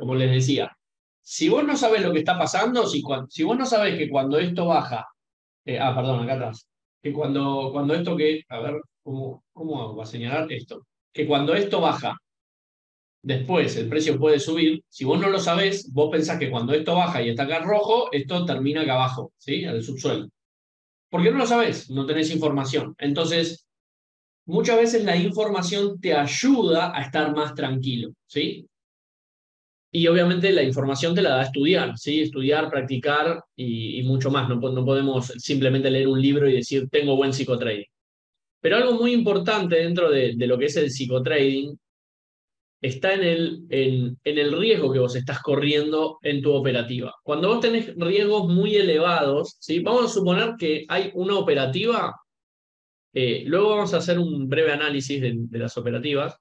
como les decía, si vos no sabés lo que está pasando, si vos no sabés que cuando esto baja, perdón, acá atrás, que cuando esto que, a ver, ¿cómo hago para señalar esto? Que cuando esto baja, después el precio puede subir. Si vos no lo sabés, vos pensás que cuando esto baja y está acá en rojo, esto termina acá abajo, ¿sí? Al subsuelo. Porque no lo sabés, no tenés información. Entonces, muchas veces la información te ayuda a estar más tranquilo, ¿sí? Y obviamente la información te la da estudiar, ¿sí? Estudiar, practicar y mucho más. No podemos simplemente leer un libro y decir, tengo buen psicotrading. Pero algo muy importante dentro de lo que es el psicotrading está en el riesgo que vos estás corriendo en tu operativa. Cuando vos tenés riesgos muy elevados, ¿sí? Vamos a suponer que hay una operativa, luego vamos a hacer un breve análisis de las operativas,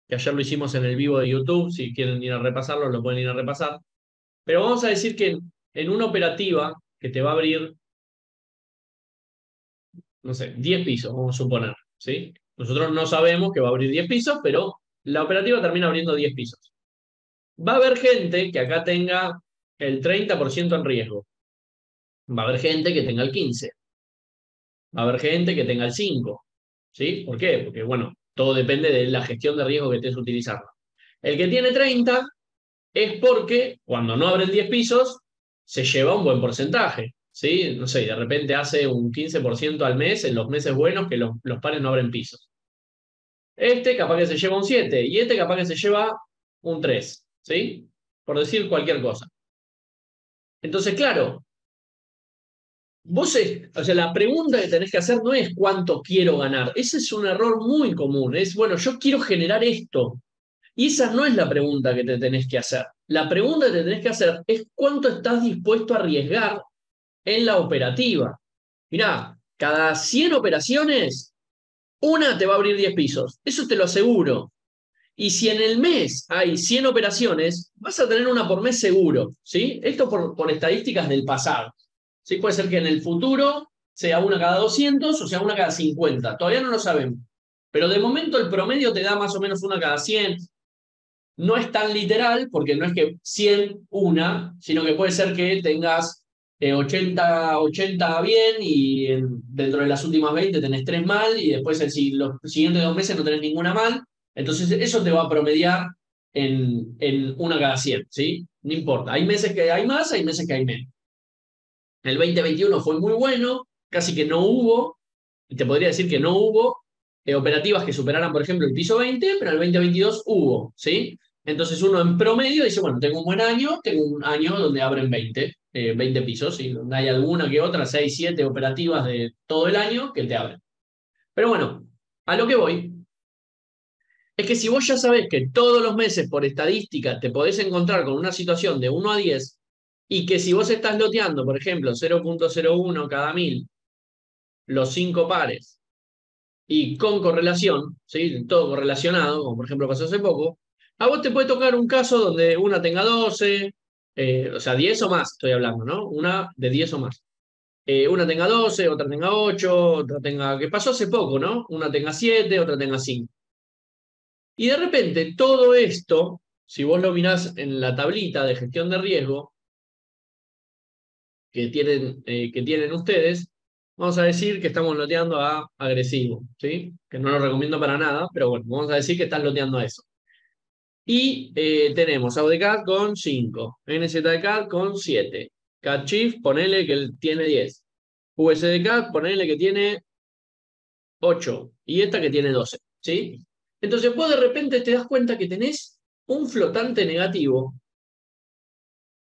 que ayer lo hicimos en el vivo de YouTube, si quieren ir a repasarlo, lo pueden ir a repasar. Pero vamos a decir que en una operativa que te va a abrir, no sé, 10 pisos, vamos a suponer, ¿sí? Nosotros no sabemos que va a abrir 10 pisos, pero la operativa termina abriendo 10 pisos. Va a haber gente que acá tenga el 30% en riesgo. Va a haber gente que tenga el 15%. Va a haber gente que tenga el 5%. ¿Sí? ¿Por qué? Porque, bueno, todo depende de la gestión de riesgo que estés utilizando. El que tiene 30 es porque cuando no abren 10 pisos, se lleva un buen porcentaje. ¿Sí? No sé, de repente hace un 15% al mes en los meses buenos que los pares no abren pisos. Este capaz que se lleva un 7 y este capaz que se lleva un 3. ¿Sí? Por decir cualquier cosa. Entonces, claro, o sea, la pregunta que tenés que hacer no es cuánto quiero ganar. Ese es un error muy común. Es, bueno, yo quiero generar esto. Y esa no es la pregunta que te tenés que hacer. La pregunta que te tenés que hacer es cuánto estás dispuesto a arriesgar en la operativa. Mirá, cada 100 operaciones, una te va a abrir 10 pisos. Eso te lo aseguro. Y si en el mes hay 100 operaciones, vas a tener una por mes seguro, ¿sí? Esto por estadísticas del pasado. ¿Sí? Puede ser que en el futuro sea una cada 200 o sea una cada 50. Todavía no lo sabemos. Pero de momento el promedio te da más o menos una cada 100. No es tan literal, porque no es que 100 una, sino que puede ser que tengas 80 bien y dentro de las últimas 20 tenés 3 mal y después los siguientes 2 meses no tenés ninguna mal. Entonces eso te va a promediar en una cada 100, ¿sí? No importa. Hay meses que hay más, hay meses que hay menos. El 2021 fue muy bueno, casi que no hubo, y te podría decir que no hubo operativas que superaran, por ejemplo, el piso 20, pero el 2022 hubo, ¿sí? Entonces uno en promedio dice, bueno, tengo un buen año, tengo un año donde abren 20 pisos, ¿sí? Donde hay alguna que otra, 6, 7 operativas de todo el año que te abren. Pero bueno, a lo que voy es que si vos ya sabés que todos los meses por estadística te podés encontrar con una situación de 1 a 10 y que si vos estás loteando, por ejemplo, 0,01 cada 1000, los 5 pares, y con correlación, ¿sí? Todo correlacionado, como por ejemplo pasó hace poco, a vos te puede tocar un caso donde una tenga 12, o sea, 10 o más, estoy hablando, ¿no? Una de 10 o más. Una tenga 12, otra tenga 8, otra tenga, que pasó hace poco, ¿no? Una tenga 7, otra tenga 5. Y de repente todo esto, si vos lo mirás en la tablita de gestión de riesgo que tienen ustedes, vamos a decir que estamos loteando a agresivo, ¿sí? Que no lo recomiendo para nada, pero bueno, vamos a decir que estás loteando a eso. Y tenemos AUDCAD con 5, NZCAD con 7, CADCHIF, ponele que él tiene 10, USDCAD, ponele que tiene 8, y esta que tiene 12, ¿sí? Entonces vos de repente te das cuenta que tenés un flotante negativo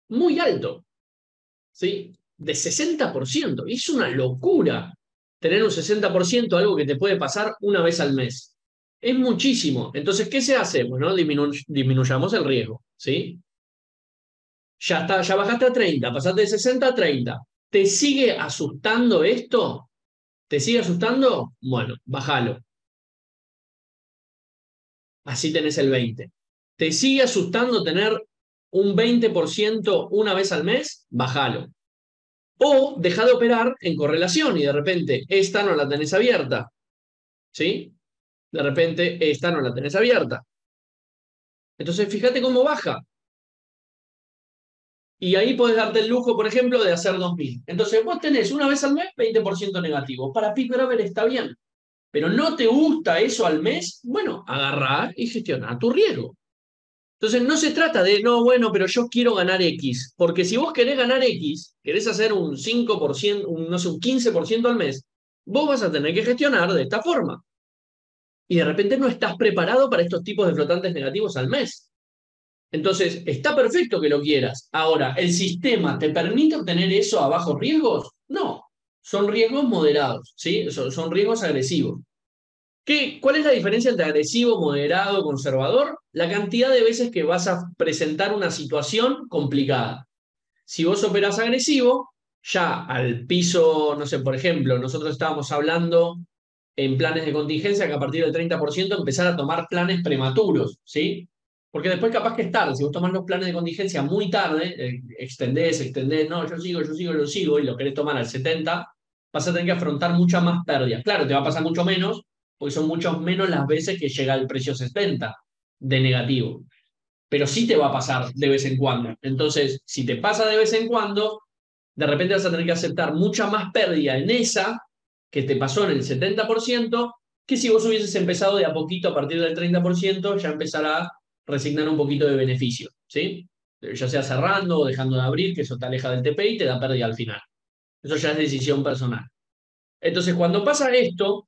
muy alto, ¿sí? De 60%. Y es una locura tener un 60%, algo que te puede pasar una vez al mes. Es muchísimo. Entonces, ¿qué se hace? Bueno, disminuyamos el riesgo, ¿sí? Ya está, ya bajaste a 30, pasaste de 60 a 30. ¿Te sigue asustando esto? ¿Te sigue asustando? Bueno, bájalo. Así tenés el 20. ¿Te sigue asustando tener un 20% una vez al mes? Bájalo. O deja de operar en correlación y de repente esta no la tenés abierta, ¿sí? De repente esta no la tenés abierta. Entonces fíjate cómo baja. Y ahí podés darte el lujo, por ejemplo, de hacer 2.000. Entonces vos tenés una vez al mes 20% negativo. Para Peak Gravel está bien. Pero no te gusta eso al mes, bueno, agarrá y gestiona tu riesgo. Entonces no se trata de, no, bueno, pero yo quiero ganar X. Porque si vos querés ganar X, querés hacer un 5%, no sé, un 15% al mes, vos vas a tener que gestionar de esta forma. Y de repente no estás preparado para estos tipos de flotantes negativos al mes. Entonces, está perfecto que lo quieras. Ahora, ¿el sistema te permite obtener eso a bajos riesgos? No, son riesgos moderados, ¿sí? Son riesgos agresivos. ¿Cuál es la diferencia entre agresivo, moderado, conservador? La cantidad de veces que vas a presentar una situación complicada. Si vos operás agresivo, ya al piso, no sé, por ejemplo, nosotros estábamos hablando en planes de contingencia que a partir del 30% empezar a tomar planes prematuros, ¿sí? Porque después capaz que es tarde, si vos tomás los planes de contingencia muy tarde, extendés, no, yo sigo, y lo querés tomar al 70, vas a tener que afrontar muchas más pérdidas. Claro, te va a pasar mucho menos, porque son mucho menos las veces que llega el precio 70 de negativo. Pero sí te va a pasar de vez en cuando. Entonces, si te pasa de vez en cuando, de repente vas a tener que aceptar mucha más pérdida en esa que te pasó en el 70%, que si vos hubieses empezado de a poquito a partir del 30%, ya empezar a resignar un poquito de beneficio, ¿sí? Ya sea cerrando o dejando de abrir, que eso te aleja del TP y te da pérdida al final. Eso ya es decisión personal. Entonces, cuando pasa esto,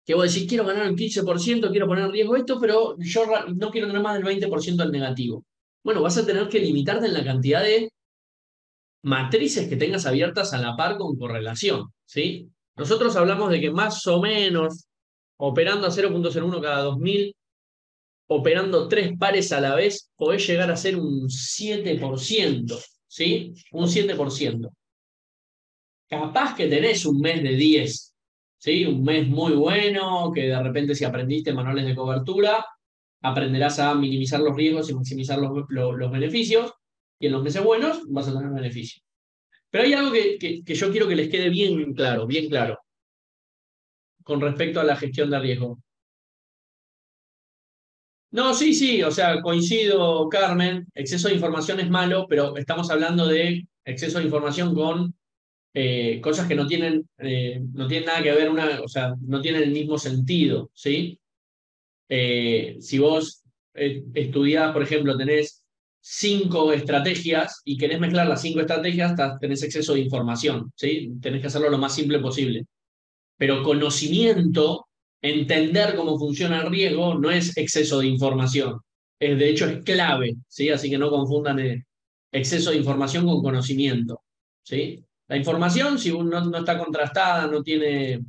que vos decís, quiero ganar un 15%, quiero poner en riesgo esto, pero yo no quiero tener más del 20% al negativo. Bueno, vas a tener que limitarte en la cantidad de matrices que tengas abiertas a la par con correlación, ¿sí? Nosotros hablamos de que más o menos, operando a 0.01 cada 2000, operando 3 pares a la vez, podés llegar a ser un 7%, ¿sí? Un 7%. Capaz que tenés un mes de 10, ¿sí? Un mes muy bueno, que de repente si aprendiste manuales de cobertura, aprenderás a minimizar los riesgos y maximizar los beneficios, y en los meses buenos vas a tener beneficios. Pero hay algo que yo quiero que les quede bien claro, con respecto a la gestión de riesgo. No, sí, sí, o sea, coincido, Carmen, exceso de información es malo, pero estamos hablando de exceso de información con cosas que no tienen nada que ver, o sea, no tienen el mismo sentido, ¿sí? Si vos estudiás, por ejemplo, tenés 5 estrategias y querés mezclar las 5 estrategias, tenés exceso de información, ¿sí? Tenés que hacerlo lo más simple posible. Pero conocimiento, entender cómo funciona el riesgo, no es exceso de información. De hecho, es clave, ¿sí? Así que no confundan exceso de información con conocimiento, ¿sí? La información, si uno no está contrastada, no tiene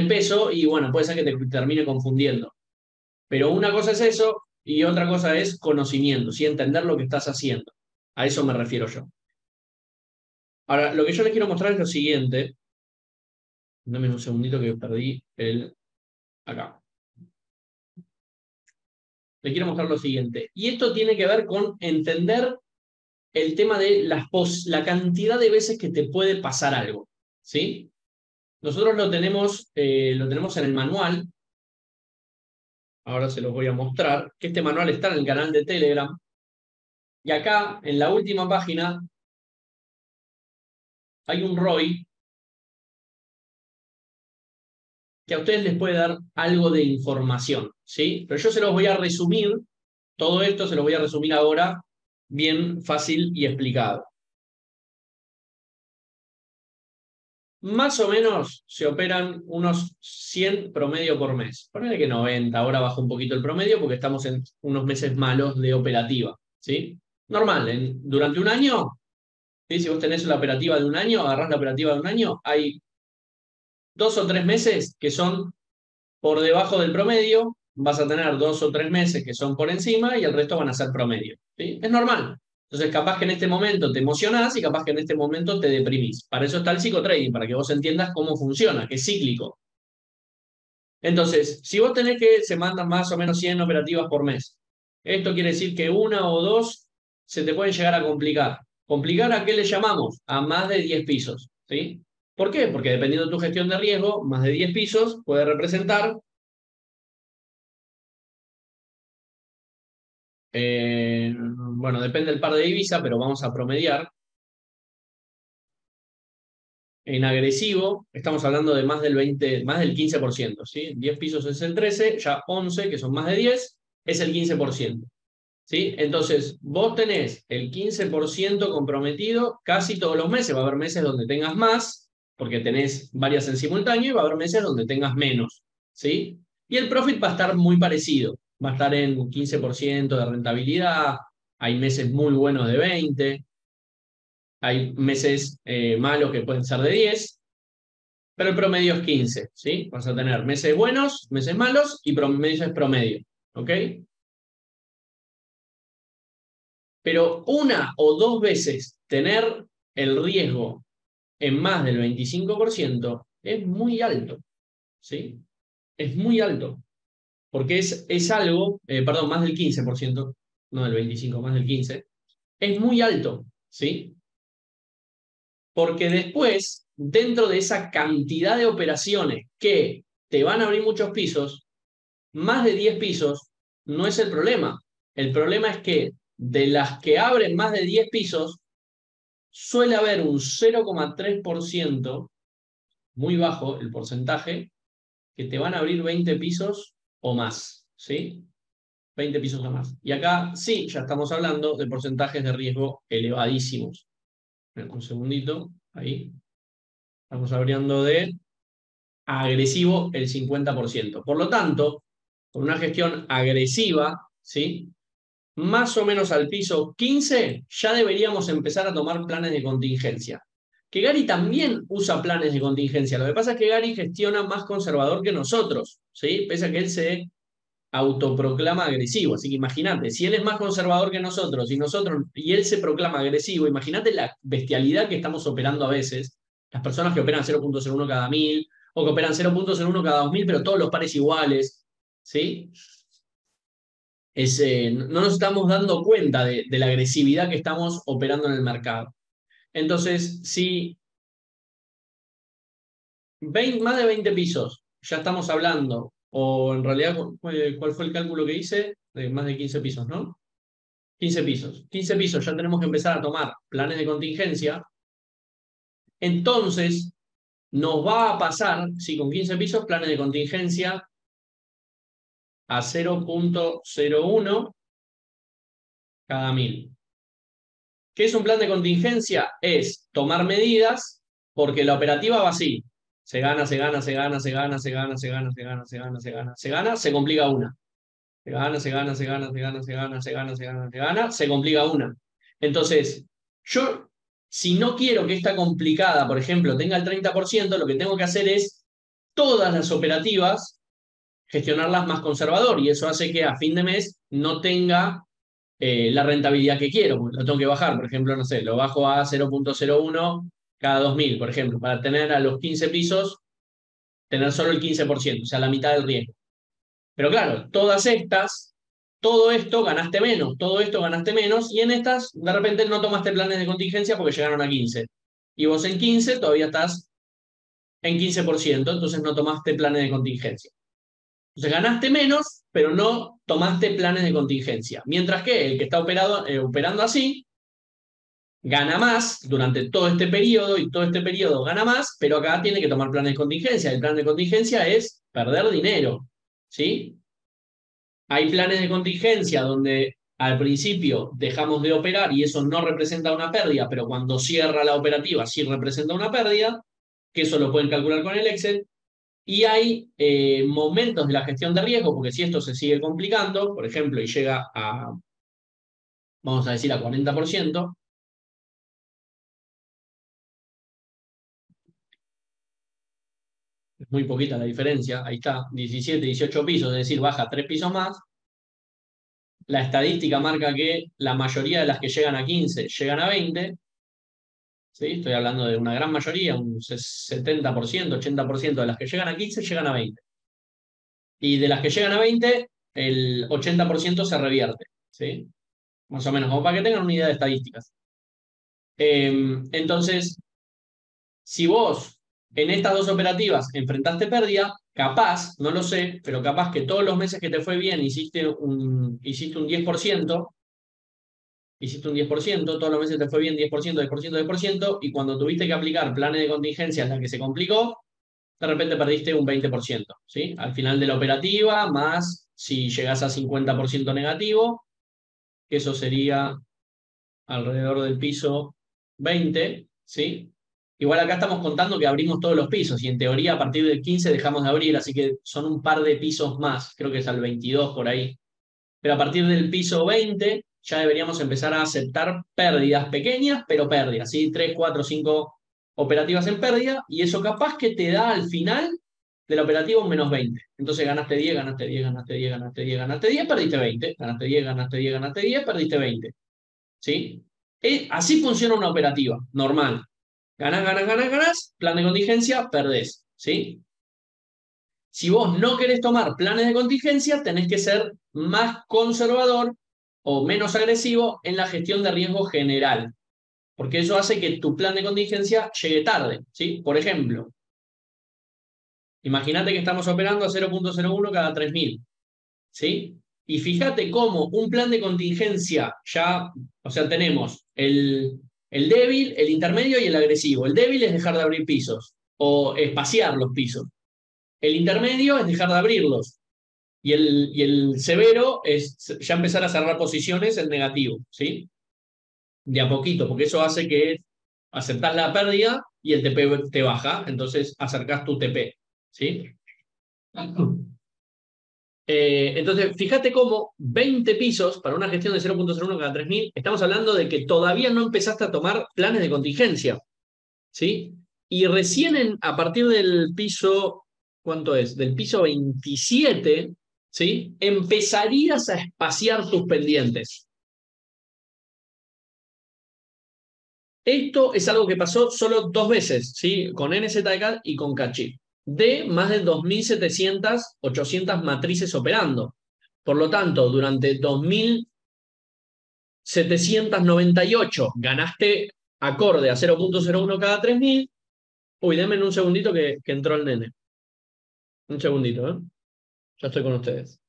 peso, y bueno, puede ser que te termine confundiendo. Pero una cosa es eso y otra cosa es conocimiento, ¿sí? Entender lo que estás haciendo. A eso me refiero yo. Ahora, lo que yo les quiero mostrar es lo siguiente. Dame un segundito que perdí el... Acá. Les quiero mostrar lo siguiente. Y esto tiene que ver con entender el tema de la cantidad de veces que te puede pasar algo, ¿sí? Nosotros lo tenemos en el manual. Ahora se los voy a mostrar. Que este manual está en el canal de Telegram. Y acá, en la última página, hay un ROI que a ustedes les puede dar algo de información, ¿sí? Pero yo se los voy a resumir, todo esto se los voy a resumir ahora bien fácil y explicado. Más o menos se operan unos 100 promedio por mes. Ponele que 90, ahora baja un poquito el promedio porque estamos en unos meses malos de operativa, ¿sí? Normal, durante un año, ¿sí? Si vos tenés la operativa de un año, agarrás la operativa de un año, hay 2 o 3 meses que son por debajo del promedio, vas a tener 2 o 3 meses que son por encima y el resto van a ser promedio, ¿sí? Es normal. Entonces, capaz que en este momento te emocionás y capaz que en este momento te deprimís. Para eso está el psicotrading, para que vos entiendas cómo funciona, que es cíclico. Entonces, si vos tenés que se mandan más o menos 100 operativas por mes, esto quiere decir que una o dos se te pueden llegar a complicar. ¿Complicar a qué le llamamos? A más de 10 pisos, ¿sí? ¿Por qué? Porque dependiendo de tu gestión de riesgo, más de 10 pisos puede representar Bueno, depende del par de divisa, pero vamos a promediar. En agresivo, estamos hablando de más del 20, más del 15%, ¿sí? 10 pisos es el 13, ya 11, que son más de 10, es el 15%. ¿Sí? Entonces, vos tenés el 15% comprometido casi todos los meses. Va a haber meses donde tengas más, porque tenés varias en simultáneo, y va a haber meses donde tengas menos. ¿Sí? Y el profit va a estar muy parecido. Va a estar en 15% de rentabilidad. Hay meses muy buenos de 20. Hay meses malos que pueden ser de 10. Pero el promedio es 15. ¿Sí? Vas a tener meses buenos, meses malos y meses promedio. ¿Ok? Pero una o dos veces tener el riesgo en más del 25% es muy alto, ¿sí? Es muy alto, porque es algo, perdón, más del 15%, no del 25, más del 15%, es muy alto, ¿sí? Porque después, dentro de esa cantidad de operaciones que te van a abrir muchos pisos, más de 10 pisos no es el problema. El problema es que de las que abren más de 10 pisos, suele haber un 0,3%, muy bajo el porcentaje, que te van a abrir 20 pisos o más, ¿sí? 20 pisos o más. Y acá sí, ya estamos hablando de porcentajes de riesgo elevadísimos. Un segundito, ahí. Estamos hablando de agresivo el 50%. Por lo tanto, con una gestión agresiva, ¿sí? Más o menos al piso 15, ya deberíamos empezar a tomar planes de contingencia. Que Gary también usa planes de contingencia. Lo que pasa es que Gary gestiona más conservador que nosotros, ¿sí? Pese a que él se autoproclama agresivo. Así que imagínate, si él es más conservador que nosotros y él se proclama agresivo, imagínate la bestialidad que estamos operando a veces. Las personas que operan 0,01 cada 1000 o que operan 0,01 cada 2000, pero todos los pares iguales, ¿sí? No nos estamos dando cuenta de la agresividad que estamos operando en el mercado. Entonces, si más de 20 pisos, ya estamos hablando, o en realidad, ¿cuál fue el cálculo que hice? De más de 15 pisos, ¿no? 15 pisos. 15 pisos, ya tenemos que empezar a tomar planes de contingencia. Entonces, nos va a pasar, si con 15 pisos, planes de contingencia a 0,01 cada 1000. ¿Qué es un plan de contingencia? Es tomar medidas porque la operativa va así. Se gana, se gana, se gana, se gana, se gana, se gana, se gana, se gana, se gana, se gana, se complica una. Se gana, se gana, se gana, se gana, se gana, se gana, se gana, se gana, se complica una. Entonces, yo, si no quiero que esta complicada, por ejemplo, tenga el 30%, lo que tengo que hacer es todas las operativas gestionarlas más conservador y eso hace que a fin de mes no tenga la rentabilidad que quiero, porque lo tengo que bajar, por ejemplo, no sé, lo bajo a 0,01 cada 2000, por ejemplo, para tener a los 15 pisos, tener solo el 15%, o sea, la mitad del riesgo. Pero claro, todas estas, todo esto ganaste menos, todo esto ganaste menos, y en estas, de repente no tomaste planes de contingencia porque llegaron a 15. Y vos en 15 todavía estás en 15%, entonces no tomaste planes de contingencia. Entonces ganaste menos, pero no tomaste planes de contingencia. Mientras que el que está operando así, gana más durante todo este periodo y todo este periodo gana más, pero acá tiene que tomar planes de contingencia. El plan de contingencia es perder dinero, ¿sí? Hay planes de contingencia donde al principio dejamos de operar y eso no representa una pérdida, pero cuando cierra la operativa sí representa una pérdida, que eso lo pueden calcular con el Excel. Y hay momentos de la gestión de riesgo, porque si esto se sigue complicando, por ejemplo, y llega a, vamos a decir, a 40%, es muy poquita la diferencia, ahí está, 17, 18 pisos, es decir, baja 3 pisos más. La estadística marca que la mayoría de las que llegan a 15 llegan a 20, ¿sí? Estoy hablando de una gran mayoría, un 70%, 80% de las que llegan a 15 llegan a 20. Y de las que llegan a 20, el 80% se revierte, ¿sí? Más o menos, como para que tengan una idea de estadísticas. Entonces, si vos en estas dos operativas enfrentaste pérdida, capaz, no lo sé, pero capaz que todos los meses que te fue bien hiciste un 10%, todos los meses te fue bien 10%, 10%, 10%, y cuando tuviste que aplicar planes de contingencia en la que se complicó, de repente perdiste un 20%, ¿sí? Al final de la operativa, más si llegás a 50% negativo, que eso sería alrededor del piso 20, ¿sí? Igual acá estamos contando que abrimos todos los pisos y en teoría a partir del 15 dejamos de abrir, así que son un par de pisos más, creo que es al 22 por ahí. Pero a partir del piso 20 ya deberíamos empezar a aceptar pérdidas pequeñas, pero pérdidas, ¿sí? 3, 4, 5 operativas en pérdida y eso capaz que te da al final de la operativa un menos 20. Entonces ganaste 10, ganaste 10, ganaste 10, ganaste 10, ganaste 10, perdiste 20. Ganaste 10, ganaste 10, ganaste 10, perdiste 20. ¿Sí? Así funciona una operativa, normal. Ganás, ganás, ganás, ganás, plan de contingencia, perdés. ¿Sí? Si vos no querés tomar planes de contingencia, tenés que ser más conservador o menos agresivo en la gestión de riesgo general, porque eso hace que tu plan de contingencia llegue tarde. ¿Sí? Por ejemplo, imagínate que estamos operando a 0.01 cada 3.000. ¿Sí? Y fíjate cómo un plan de contingencia ya, o sea, tenemos el débil, el intermedio y el agresivo. El débil es dejar de abrir pisos o espaciar los pisos. El intermedio es dejar de abrirlos. Y el severo es ya empezar a cerrar posiciones en negativo, ¿sí? De a poquito, porque eso hace que aceptás la pérdida y el TP te baja, entonces acercás tu TP, ¿sí? Entonces, fíjate cómo 20 pisos para una gestión de 0.01 cada 3.000, estamos hablando de que todavía no empezaste a tomar planes de contingencia, ¿sí? Y recién a partir del piso, ¿cuánto es? Del piso 27, ¿sí? Empezarías a espaciar tus pendientes. Esto es algo que pasó solo 2 veces, ¿sí? Con NZK y con Cachi, de más de 2.700, 800 matrices operando. Por lo tanto, durante 2.798 ganaste acorde a 0.01 cada 3.000. Uy, denme un segundito que entró el nene. Un segundito, ¿eh? Ya estoy con ustedes.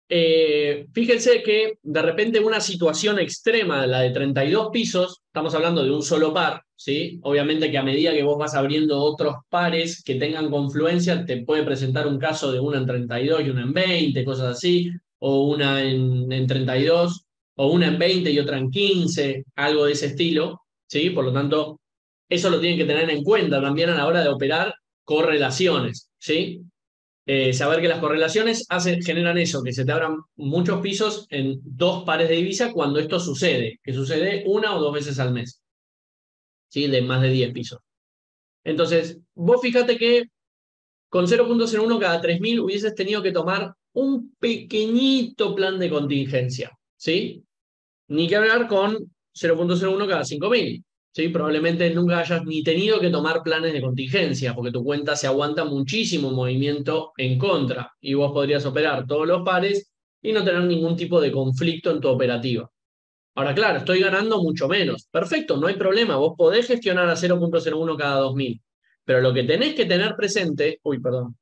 Fíjense que de repente una situación extrema, la de 32 pisos, estamos hablando de un solo par, ¿sí? Obviamente que a medida que vos vas abriendo otros pares que tengan confluencia, te puede presentar un caso de una en 32 y una en 20, cosas así, o una en 32, o una en 20 y otra en 15, algo de ese estilo, ¿sí? Por lo tanto, eso lo tienen que tener en cuenta también a la hora de operar correlaciones, ¿sí? Saber que las correlaciones generan eso, que se te abran muchos pisos en 2 pares de divisa cuando esto sucede, que sucede 1 o 2 veces al mes, ¿sí? De más de 10 pisos. Entonces, vos fíjate que con 0.01 cada 3.000 hubieses tenido que tomar un pequeñito plan de contingencia, ¿sí? Ni que hablar con 0.01 cada 5.000. ¿Sí? Probablemente nunca hayas ni tenido que tomar planes de contingencia, porque tu cuenta se aguanta muchísimo movimiento en contra y vos podrías operar todos los pares y no tener ningún tipo de conflicto en tu operativa. Ahora, claro, estoy ganando mucho menos. Perfecto, no hay problema, vos podés gestionar a 0.01 cada 2.000, pero lo que tenés que tener presente, perdón,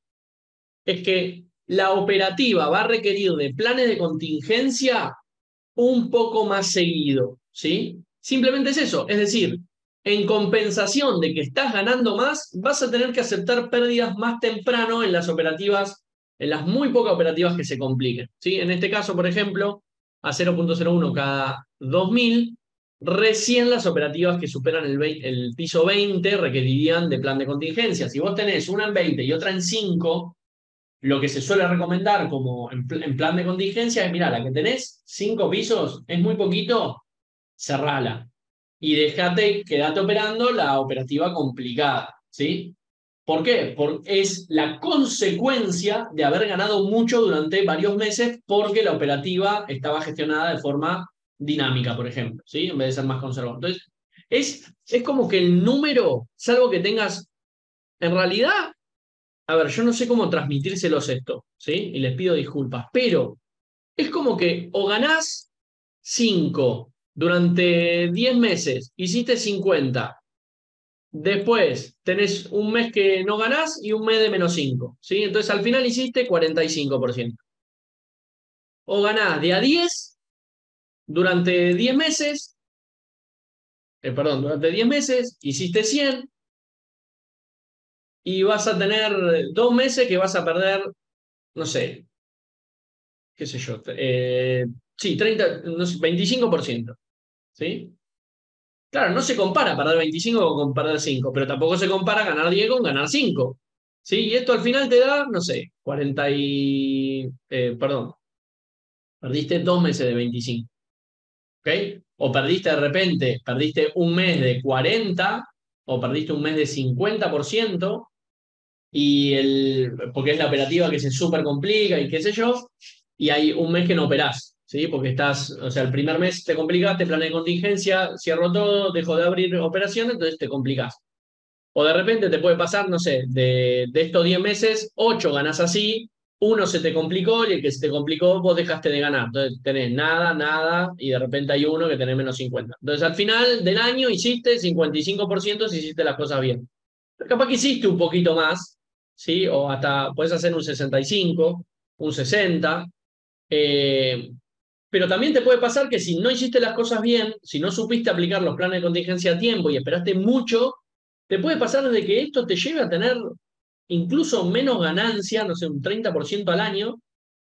es que la operativa va a requerir de planes de contingencia un poco más seguido, ¿sí? Simplemente es eso, es decir, en compensación de que estás ganando más, vas a tener que aceptar pérdidas más temprano en las operativas, en las muy pocas operativas que se compliquen, ¿sí? En este caso, por ejemplo, a 0.01 cada 2.000, recién las operativas que superan el piso 20 requerirían de plan de contingencia. Si vos tenés una en 20 y otra en 5, lo que se suele recomendar como en plan de contingencia es, mira, la que tenés 5 pisos, es muy poquito, cerrala. Y quedate operando la operativa complicada, ¿sí? ¿Por qué? Porque es la consecuencia de haber ganado mucho durante varios meses porque la operativa estaba gestionada de forma dinámica, por ejemplo, ¿sí? En vez de ser más conservador. Entonces, es como que el número, salvo que tengas, en realidad, a ver, yo no sé cómo transmitírselos esto, ¿sí? Y les pido disculpas, pero es como que o ganás 5 durante 10 meses, hiciste 50, Después tenés un mes que no ganás y un mes de -5, ¿sí? Entonces al final hiciste 45%. O ganás de a 10 durante 10 meses, perdón, durante 10 meses hiciste 100 y vas a tener 2 meses que vas a perder, no sé, qué sé yo, sí, 30, no sé, 25%, ¿sí? Claro, no se compara perder 25 con perder 5, pero tampoco se compara ganar 10 con ganar 5. ¿Sí? Y esto al final te da, no sé, 40 y... perdón, perdiste 2 meses de 25. ¿Ok? O perdiste de repente, perdiste un mes de 40, o perdiste un mes de 50%, porque es la operativa que se súper complica y qué sé yo, y hay un mes que no operás, ¿sí? Porque estás, o sea, el primer mes te complicaste, plan de contingencia, cierro todo, dejo de abrir operaciones, entonces te complicás. O de repente te puede pasar, no sé, de estos 10 meses, 8 ganás así, uno se te complicó y el que se te complicó vos dejaste de ganar. Entonces tenés nada, nada, y de repente hay uno que tenés -50. Entonces al final del año hiciste 55% si hiciste las cosas bien. Pero capaz que hiciste un poquito más, ¿sí? O hasta puedes hacer un 65, un 60. eh, pero también te puede pasar que si no hiciste las cosas bien, si no supiste aplicar los planes de contingencia a tiempo y esperaste mucho, te puede pasar de que esto te lleve a tener incluso menos ganancia, no sé, un 30% al año,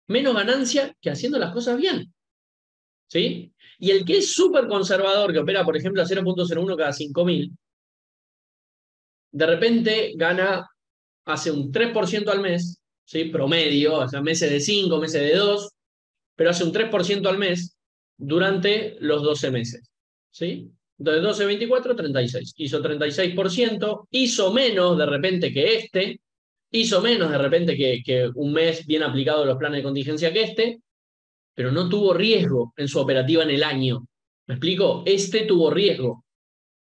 menos ganancia que haciendo las cosas bien. ¿Sí? Y el que es súper conservador, que opera, por ejemplo, a 0,01 cada 5.000, de repente gana, hace un 3% al mes, ¿sí? Promedio, o sea, meses de 5, meses de 2, pero hace un 3% al mes durante los 12 meses. ¿Sí? Entonces 12, 24, 36. Hizo 36%, hizo menos de repente que este, hizo menos de repente que un mes bien aplicado los planes de contingencia que este, pero no tuvo riesgo en su operativa en el año. ¿Me explico? Este tuvo riesgo.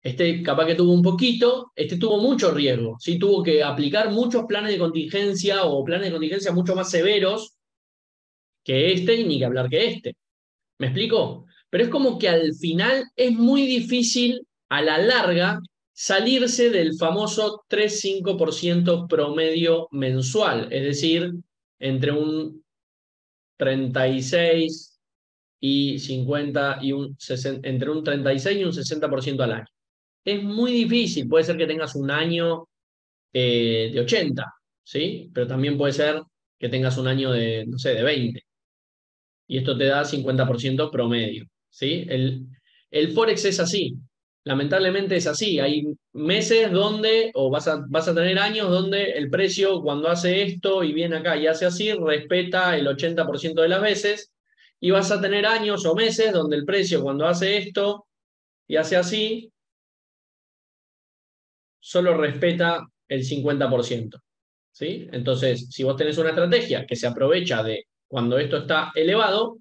Este capaz que tuvo un poquito, este tuvo mucho riesgo. ¿Sí? Tuvo que aplicar muchos planes de contingencia o planes de contingencia mucho más severos que este y ni que hablar que este. ¿Me explico? Pero es como que al final es muy difícil a la larga salirse del famoso 3-5% promedio mensual, es decir, entre un 36 y 50 y un 60, entre un 36 y un 60% al año. Es muy difícil, puede ser que tengas un año de 80, ¿sí? Pero también puede ser que tengas un año de, no sé, de 20 y esto te da 50% promedio, ¿sí? El Forex es así, lamentablemente es así. Hay meses donde, o vas a tener años donde el precio cuando hace esto y viene acá y hace así, respeta el 80% de las veces, y vas a tener años o meses donde el precio cuando hace esto y hace así, solo respeta el 50%, ¿sí? Entonces, si vos tenés una estrategia que se aprovecha de cuando esto está elevado,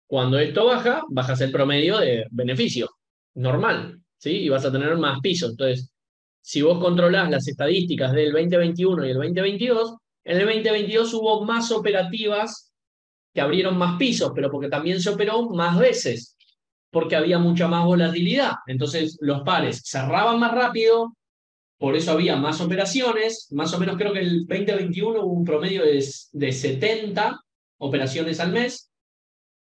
cuando esto baja, bajas el promedio de beneficio, normal, ¿sí? Y vas a tener más pisos. Entonces, si vos controlás las estadísticas del 2021 y el 2022, en el 2022 hubo más operativas que abrieron más pisos, pero porque también se operó más veces, porque había mucha más volatilidad. Entonces, los pares cerraban más rápido, por eso había más operaciones, más o menos creo que el 2021 hubo un promedio de 70 operaciones al mes.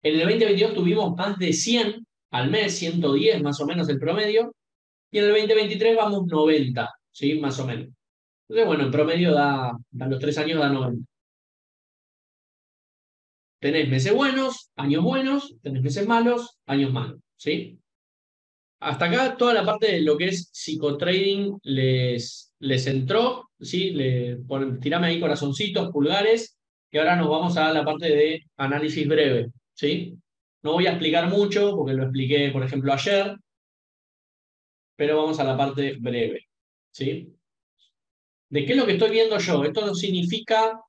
En el 2022 tuvimos más de 100 al mes, 110 más o menos el promedio, y en el 2023 vamos 90, ¿sí? Más o menos. Entonces, bueno, en promedio a los 3 años da 90. Tenés meses buenos, tenés meses malos, años malos, ¿sí? Hasta acá toda la parte de lo que es psicotrading les entró, ¿sí? Tirame ahí corazoncitos, pulgares, que ahora nos vamos a la parte de análisis breve, ¿sí? No voy a explicar mucho porque lo expliqué, por ejemplo, ayer, pero vamos a la parte breve, ¿sí? ¿De qué es lo que estoy viendo yo? Esto no significa, o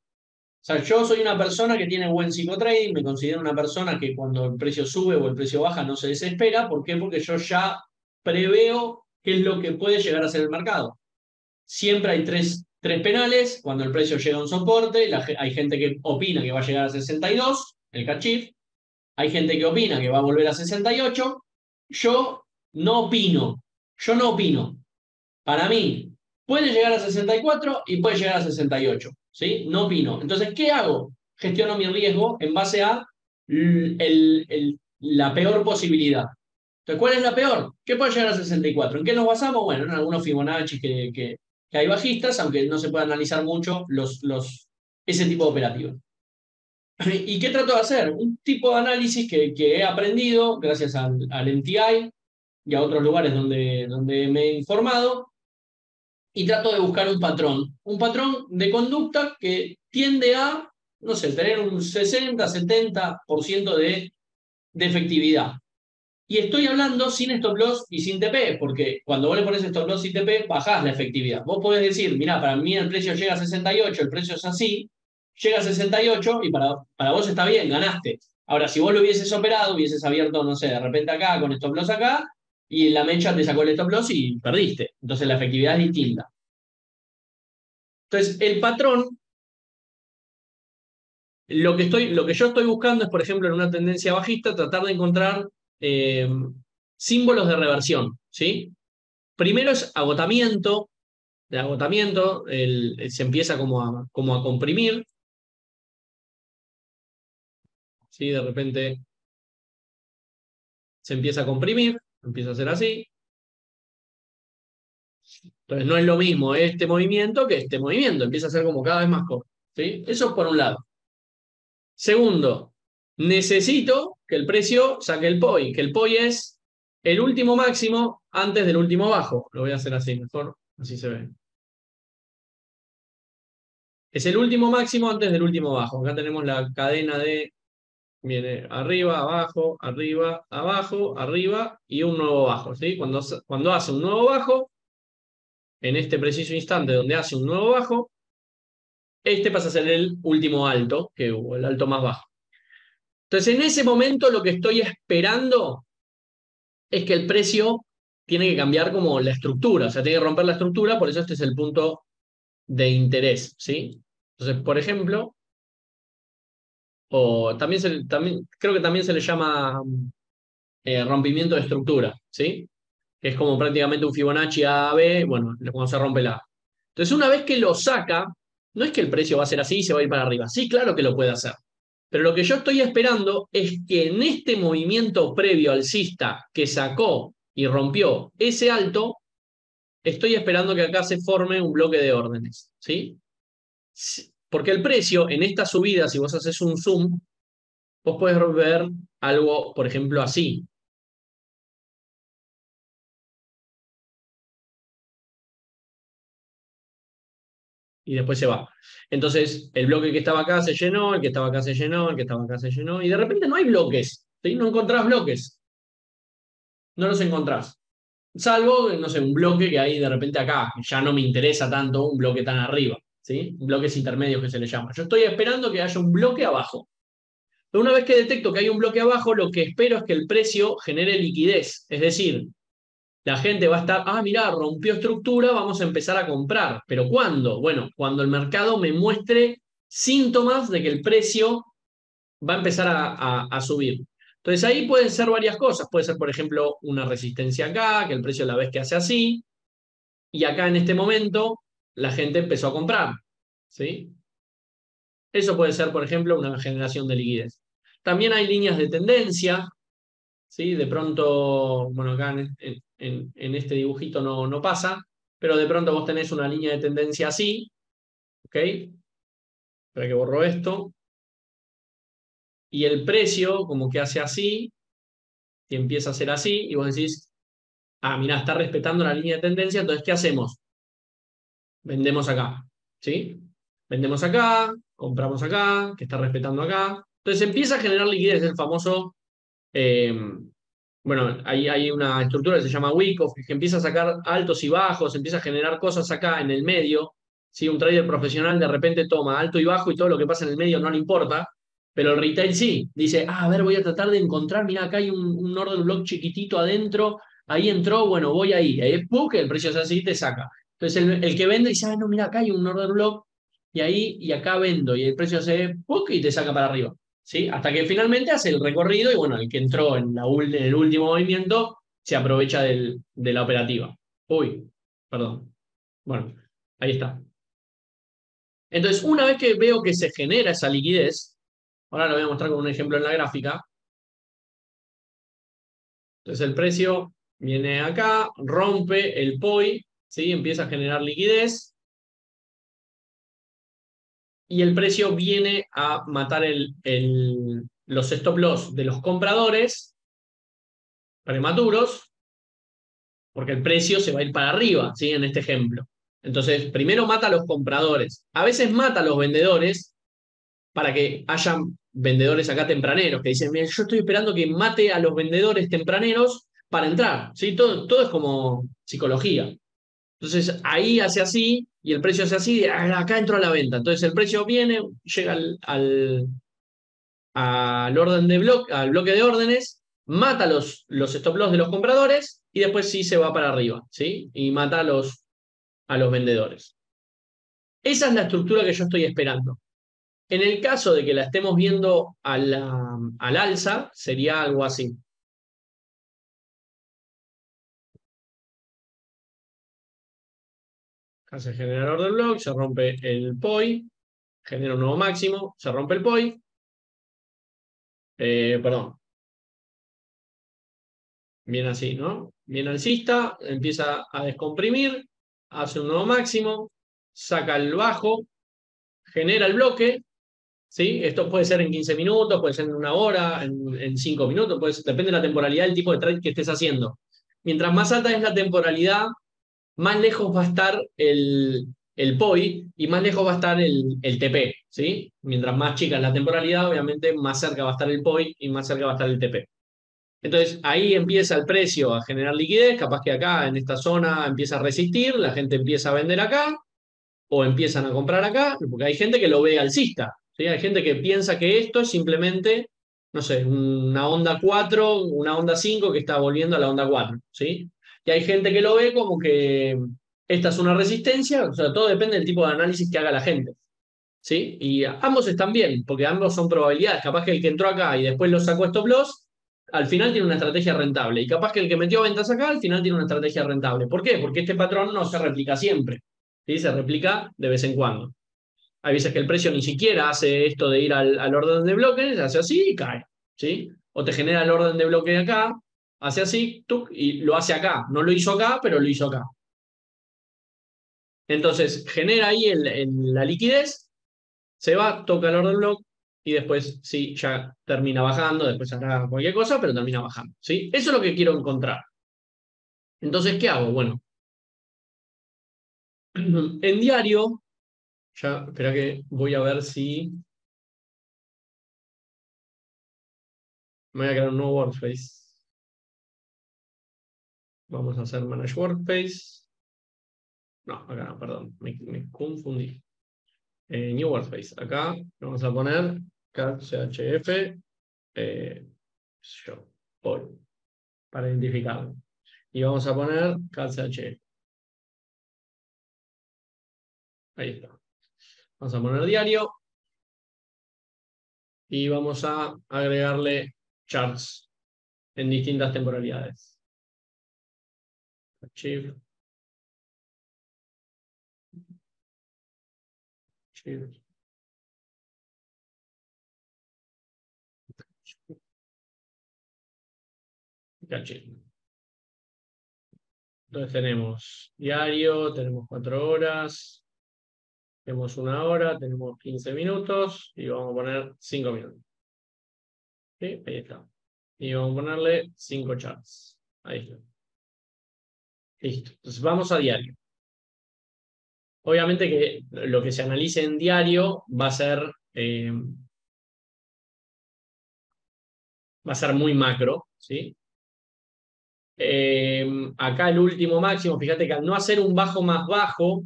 sea, yo soy una persona que tiene buen psicotrading, me considero una persona que cuando el precio sube o el precio baja no se desespera. ¿Por qué? Porque yo ya preveo qué es lo que puede llegar a ser el mercado. Siempre hay tres penales, cuando el precio llega a un soporte, hay gente que opina que va a llegar a 62, el cachif, hay gente que opina que va a volver a 68, yo no opino, yo no opino. Para mí, puede llegar a 64 y puede llegar a 68, ¿sí? No opino. Entonces, ¿qué hago? Gestiono mi riesgo en base a la peor posibilidad. Entonces, ¿cuál es la peor? ¿Qué puede llegar a 64? ¿En qué nos basamos? Bueno, en algunos Fibonacci que hay bajistas, aunque no se puede analizar mucho ese tipo de operativos. ¿Y qué trato de hacer? Un tipo de análisis que he aprendido gracias al MTI y a otros lugares donde me he informado, y trato de buscar un patrón de conducta que tiende a, no sé, tener un 60-70% de efectividad. Y estoy hablando sin stop loss y sin TP, porque cuando vos le pones stop loss y TP, bajás la efectividad. Vos podés decir, mirá, para mí el precio llega a 68, el precio es así, llega a 68 y para vos está bien, ganaste. Ahora, si vos lo hubieses operado, hubieses abierto, no sé, de repente acá, con stop loss acá, y la mecha te sacó el stop loss y perdiste. Entonces la efectividad es distinta. Entonces, el patrón, lo que yo estoy buscando es, por ejemplo, en una tendencia bajista, tratar de encontrar eh, símbolos de reversión, ¿sí? Primero es agotamiento, de agotamiento, se empieza como a comprimir, ¿sí? De repente se empieza a comprimir, empieza a ser así. Entonces no es lo mismo este movimiento que este movimiento, empieza a ser como cada vez más corto, ¿sí? Eso por un lado. Segundo, necesito que el precio saque el POI, que el POI es el último máximo antes del último bajo. Lo voy a hacer así, mejor, así se ve. Es el último máximo antes del último bajo. Acá tenemos la cadena de, viene arriba, abajo, arriba, abajo, arriba y un nuevo bajo, ¿sí? Cuando hace un nuevo bajo, en este preciso instante donde hace un nuevo bajo, este pasa a ser el último alto que hubo, el alto más bajo. Entonces, en ese momento lo que estoy esperando es que el precio tiene que cambiar como la estructura, o sea, tiene que romper la estructura, por eso este es el punto de interés, ¿sí? Entonces, por ejemplo, o creo que también se le llama rompimiento de estructura, ¿sí? Que es como prácticamente un Fibonacci A, B, bueno, cuando se rompe la A. Entonces, una vez que lo saca, no es que el precio va a ser así y se va a ir para arriba. Sí, claro que lo puede hacer. Pero lo que yo estoy esperando es que en este movimiento previo alcista que sacó y rompió ese alto, estoy esperando que acá se forme un bloque de órdenes, ¿sí? Porque el precio en esta subida, si vos haces un zoom, vos podés ver algo, por ejemplo, así. Y después se va. Entonces, el bloque que estaba acá se llenó, el que estaba acá se llenó, el que estaba acá se llenó, y de repente no hay bloques, ¿sí? No encontrás bloques, no los encontrás. Salvo, no sé, un bloque que hay de repente acá, que ya no me interesa tanto un bloque tan arriba, ¿sí? Bloques intermedios que se le llama. Yo estoy esperando que haya un bloque abajo. Pero una vez que detecto que hay un bloque abajo, lo que espero es que el precio genere liquidez. Es decir, la gente va a estar, ah, mirá, rompió estructura, vamos a empezar a comprar. ¿Pero cuándo? Bueno, cuando el mercado me muestre síntomas de que el precio va a empezar a subir. Entonces ahí pueden ser varias cosas. Puede ser, por ejemplo, una resistencia acá, que el precio la vez que hace así, y acá en este momento la gente empezó a comprar. ¿Sí? Eso puede ser, por ejemplo, una generación de liquidez. También hay líneas de tendencia, ¿sí? De pronto, bueno, acá en este dibujito no pasa, pero de pronto vos tenés una línea de tendencia así, ¿ok? Espera que borro esto. Y el precio como que hace así, y empieza a ser así, y vos decís, ah, mirá, está respetando la línea de tendencia, entonces, ¿qué hacemos? Vendemos acá, ¿sí? Vendemos acá, compramos acá, que está respetando acá. Entonces empieza a generar liquidez, el famoso, eh, bueno, hay una estructura que se llama Wyckoff, que empieza a sacar altos y bajos, empieza a generar cosas acá en el medio. ¿Sí? Un trader profesional de repente toma alto y bajo y todo lo que pasa en el medio no le importa, pero el retail sí. Dice, ah, a ver, voy a tratar de encontrar, mira, acá hay un order block chiquitito adentro, ahí entró, bueno, voy ahí. Ahí ¡pum! Que el precio es así y te saca. Entonces el que vende dice, ah, no, mira, acá hay un order block y ahí y acá vendo y el precio hace ¡pum! Y te saca para arriba. ¿Sí? Hasta que finalmente hace el recorrido y bueno, el que entró en el último movimiento se aprovecha de la operativa. Uy. Perdón. Bueno, ahí está. Entonces, una vez que veo que se genera esa liquidez, ahora lo voy a mostrar con un ejemplo en la gráfica. Entonces el precio viene acá, rompe el POI, ¿sí? Empieza a generar liquidez y el precio viene a matar los stop loss de los compradores prematuros, porque el precio se va a ir para arriba, ¿sí? En este ejemplo. Entonces, primero mata a los compradores. A veces mata a los vendedores para que haya vendedores acá tempraneros que dicen, mira, yo estoy esperando que mate a los vendedores tempraneros para entrar, ¿sí? Todo es como psicología. Entonces ahí hace así y el precio hace así, acá entró a la venta. Entonces el precio viene, llega al orden de bloque, al bloque de órdenes, mata los stop loss de los compradores y después sí se va para arriba, ¿sí? Y mata a los vendedores. Esa es la estructura que yo estoy esperando. En el caso de que la estemos viendo al alza, sería algo así. Hace generador del bloque, se rompe el POI, genera un nuevo máximo, se rompe el POI, perdón, viene así, ¿no? Viene alcista, empieza a descomprimir, hace un nuevo máximo, saca el bajo, genera el bloque, ¿sí? Esto puede ser en 15 minutos, puede ser en una hora, en 5 minutos, depende de la temporalidad del tipo de trade que estés haciendo. Mientras más alta es la temporalidad, más lejos va a estar el POI y más lejos va a estar el TP, ¿sí? Mientras más chica es la temporalidad, obviamente más cerca va a estar el POI y más cerca va a estar el TP. Entonces ahí empieza el precio a generar liquidez, capaz que acá en esta zona empieza a resistir, la gente empieza a vender acá o empiezan a comprar acá, porque hay gente que lo ve alcista, ¿sí? Hay gente que piensa que esto es simplemente, no sé, una onda 4, una onda 5 que está volviendo a la onda 4, ¿sí? Y hay gente que lo ve como que esta es una resistencia, o sea, todo depende del tipo de análisis que haga la gente, ¿sí? Y ambos están bien, porque ambos son probabilidades. Capaz que el que entró acá y después lo sacó stop loss, al final tiene una estrategia rentable. Y capaz que el que metió ventas acá, al final tiene una estrategia rentable. ¿Por qué? Porque este patrón no se replica siempre, ¿sí? Se replica de vez en cuando. Hay veces que el precio ni siquiera hace esto de ir al orden de bloques, hace así y cae, ¿sí? O te genera el orden de bloque de acá, hace así, tuc, y lo hace acá. No lo hizo acá, pero lo hizo acá. Entonces, genera ahí la liquidez, se va, toca el order block y después sí, ya termina bajando, después hará cualquier cosa, pero termina bajando, ¿sí? Eso es lo que quiero encontrar. Entonces, ¿qué hago? Bueno, en diario, ya, espera que voy a ver si me voy a crear un nuevo workspace. Vamos a hacer Manage Workspace. No, acá no, perdón, me confundí. New Workspace. Acá vamos a poner cat chf yo, Paul, para identificarlo. Y vamos a poner cat chf. Ahí está. Vamos a poner diario y vamos a agregarle charts en distintas temporalidades. Archive, archive, archive. Entonces tenemos diario, tenemos 4 horas, tenemos 1 hora, tenemos 15 minutos y vamos a poner 5 minutos. ¿Sí? Ahí está. Y vamos a ponerle 5 charts. Ahí está. Listo. Entonces vamos a diario. Obviamente que lo que se analice en diario va a ser muy macro, ¿sí? Acá el último máximo, fíjate que al no hacer un bajo más bajo,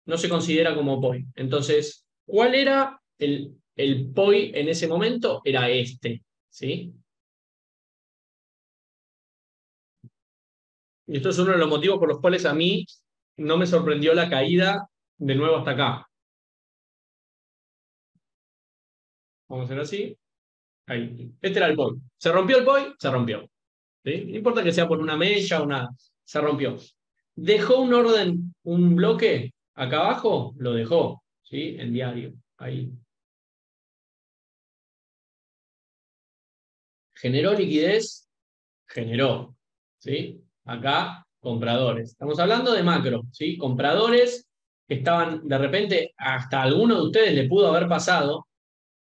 no se considera como POI. Entonces, ¿cuál era el POI en ese momento? Era este, ¿sí? Y esto es uno de los motivos por los cuales a mí no me sorprendió la caída de nuevo hasta acá. Vamos a hacer así. Ahí. Este era el POI. ¿Se rompió el POI? Se rompió. ¿Sí? No importa que sea por una mecha, se rompió. ¿Dejó un orden, un bloque acá abajo? Lo dejó, ¿sí? En diario, ahí. ¿Generó liquidez? Generó, ¿sí? Acá, compradores. Estamos hablando de macro, ¿sí? Compradores que estaban, de repente, hasta alguno de ustedes le pudo haber pasado,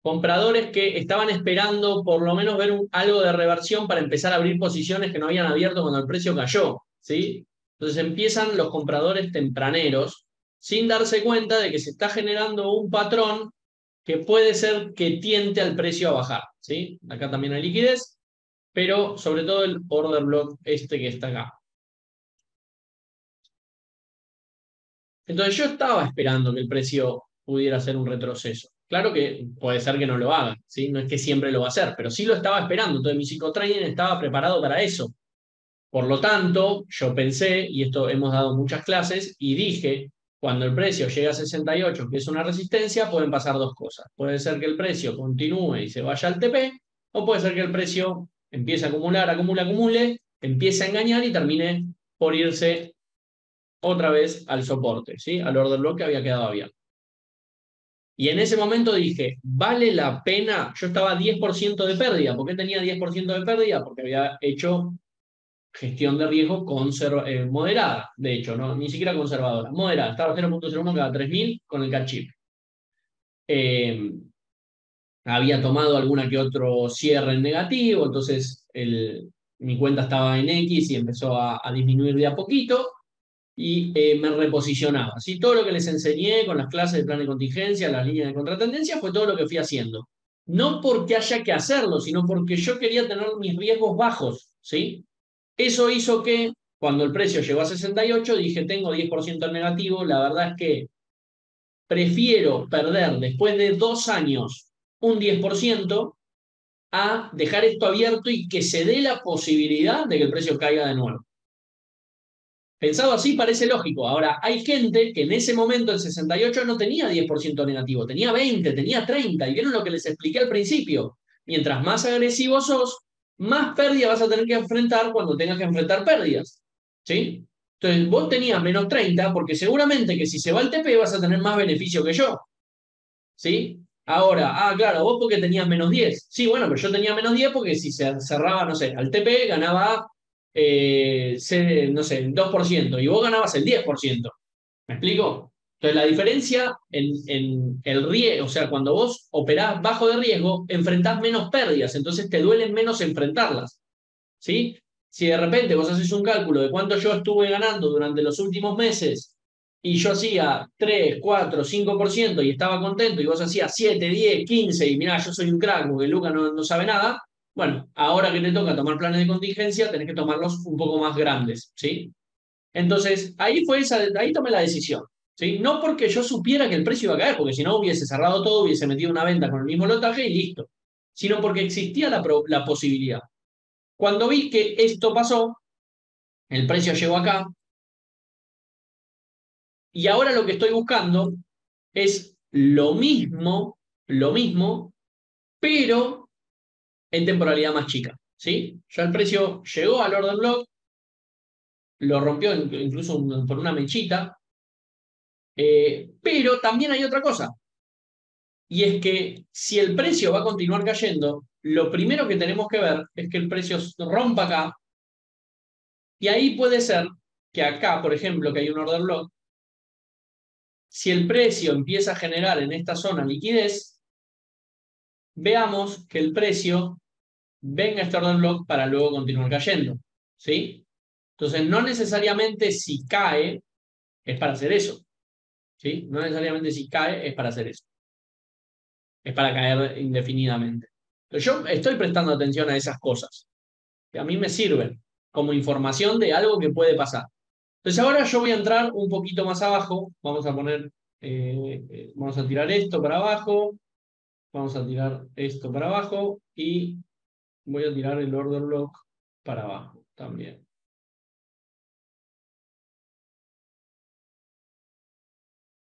compradores que estaban esperando por lo menos ver algo de reversión para empezar a abrir posiciones que no habían abierto cuando el precio cayó, ¿sí? Entonces empiezan los compradores tempraneros sin darse cuenta de que se está generando un patrón que puede ser que tiente al precio a bajar, ¿sí? Acá también hay liquidez, pero sobre todo el order block este que está acá. Entonces yo estaba esperando que el precio pudiera hacer un retroceso. Claro que puede ser que no lo haga, ¿sí? No es que siempre lo va a hacer, pero sí lo estaba esperando. Entonces mi psicotraining estaba preparado para eso. Por lo tanto, yo pensé, y esto hemos dado muchas clases, y dije, cuando el precio llegue a 68, que es una resistencia, pueden pasar dos cosas. Puede ser que el precio continúe y se vaya al TP, o puede ser que el precio empiece a acumular, acumule, empiece a engañar y termine por irse otra vez al soporte, ¿sí? Al order block que había quedado abierto. Y en ese momento dije, ¿vale la pena? Yo estaba a 10% de pérdida. ¿Por qué tenía 10% de pérdida? Porque había hecho gestión de riesgo moderada, de hecho, no, ni siquiera conservadora, moderada. Estaba 0.01 cada 3.000 con el catch-up. Había tomado alguna que otro cierre en negativo, entonces mi cuenta estaba en X y empezó a disminuir de a poquito y me reposicionaba. ¿Sí? Todo lo que les enseñé con las clases de plan de contingencia, las líneas de contratendencia, fue todo lo que fui haciendo. No porque haya que hacerlo, sino porque yo quería tener mis riesgos bajos. ¿Sí? Eso hizo que cuando el precio llegó a 68, dije, tengo 10% en negativo, la verdad es que prefiero perder después de 2 años un 10% a dejar esto abierto y que se dé la posibilidad de que el precio caiga de nuevo. Pensado así parece lógico. Ahora, hay gente que en ese momento, en 68, no tenía 10% negativo, tenía 20, tenía 30, y vieron lo que les expliqué al principio. Mientras más agresivo sos, más pérdida vas a tener que enfrentar cuando tengas que enfrentar pérdidas. ¿Sí? Entonces, vos tenías menos 30 porque seguramente que si se va el TP vas a tener más beneficio que yo. ¿Sí? Ahora, claro, vos porque tenías menos 10. Sí, bueno, pero yo tenía menos 10 porque si se cerraba, no sé, al TP ganaba, no sé, el 2% y vos ganabas el 10%. ¿Me explico? Entonces, la diferencia en el riesgo, o sea, cuando vos operás bajo de riesgo, enfrentás menos pérdidas, entonces te duelen menos enfrentarlas. ¿Sí? Si de repente vos haces un cálculo de cuánto yo estuve ganando durante los últimos meses y yo hacía 3, 4, 5% y estaba contento y vos hacías 7, 10, 15 y mirá, yo soy un crack porque Luca no sabe nada, bueno, ahora que te toca tomar planes de contingencia tenés que tomarlos un poco más grandes, ¿sí? Entonces, ahí tomé la decisión, ¿sí? No porque yo supiera que el precio iba a caer, porque si no hubiese cerrado todo, hubiese metido una venta con el mismo lotaje y listo, sino porque existía la posibilidad. Cuando vi que esto pasó, el precio llegó acá, y ahora lo que estoy buscando es lo mismo, pero en temporalidad más chica. ¿Sí? Ya el precio llegó al order block, lo rompió incluso por una mechita, pero también hay otra cosa, y es que si el precio va a continuar cayendo, lo primero que tenemos que ver es que el precio rompa acá, y ahí puede ser que acá, por ejemplo, que hay un order block, si el precio empieza a generar en esta zona liquidez, veamos que el precio venga a este order block para luego continuar cayendo. ¿Sí? Entonces, no necesariamente si cae es para hacer eso. ¿Sí? No necesariamente si cae es para hacer eso. Es para caer indefinidamente. Entonces, yo estoy prestando atención a esas cosas, que a mí me sirven como información de algo que puede pasar. Entonces, ahora yo voy a entrar un poquito más abajo. Vamos a poner, vamos a tirar esto para abajo. Vamos a tirar esto para abajo y voy a tirar el order block para abajo también.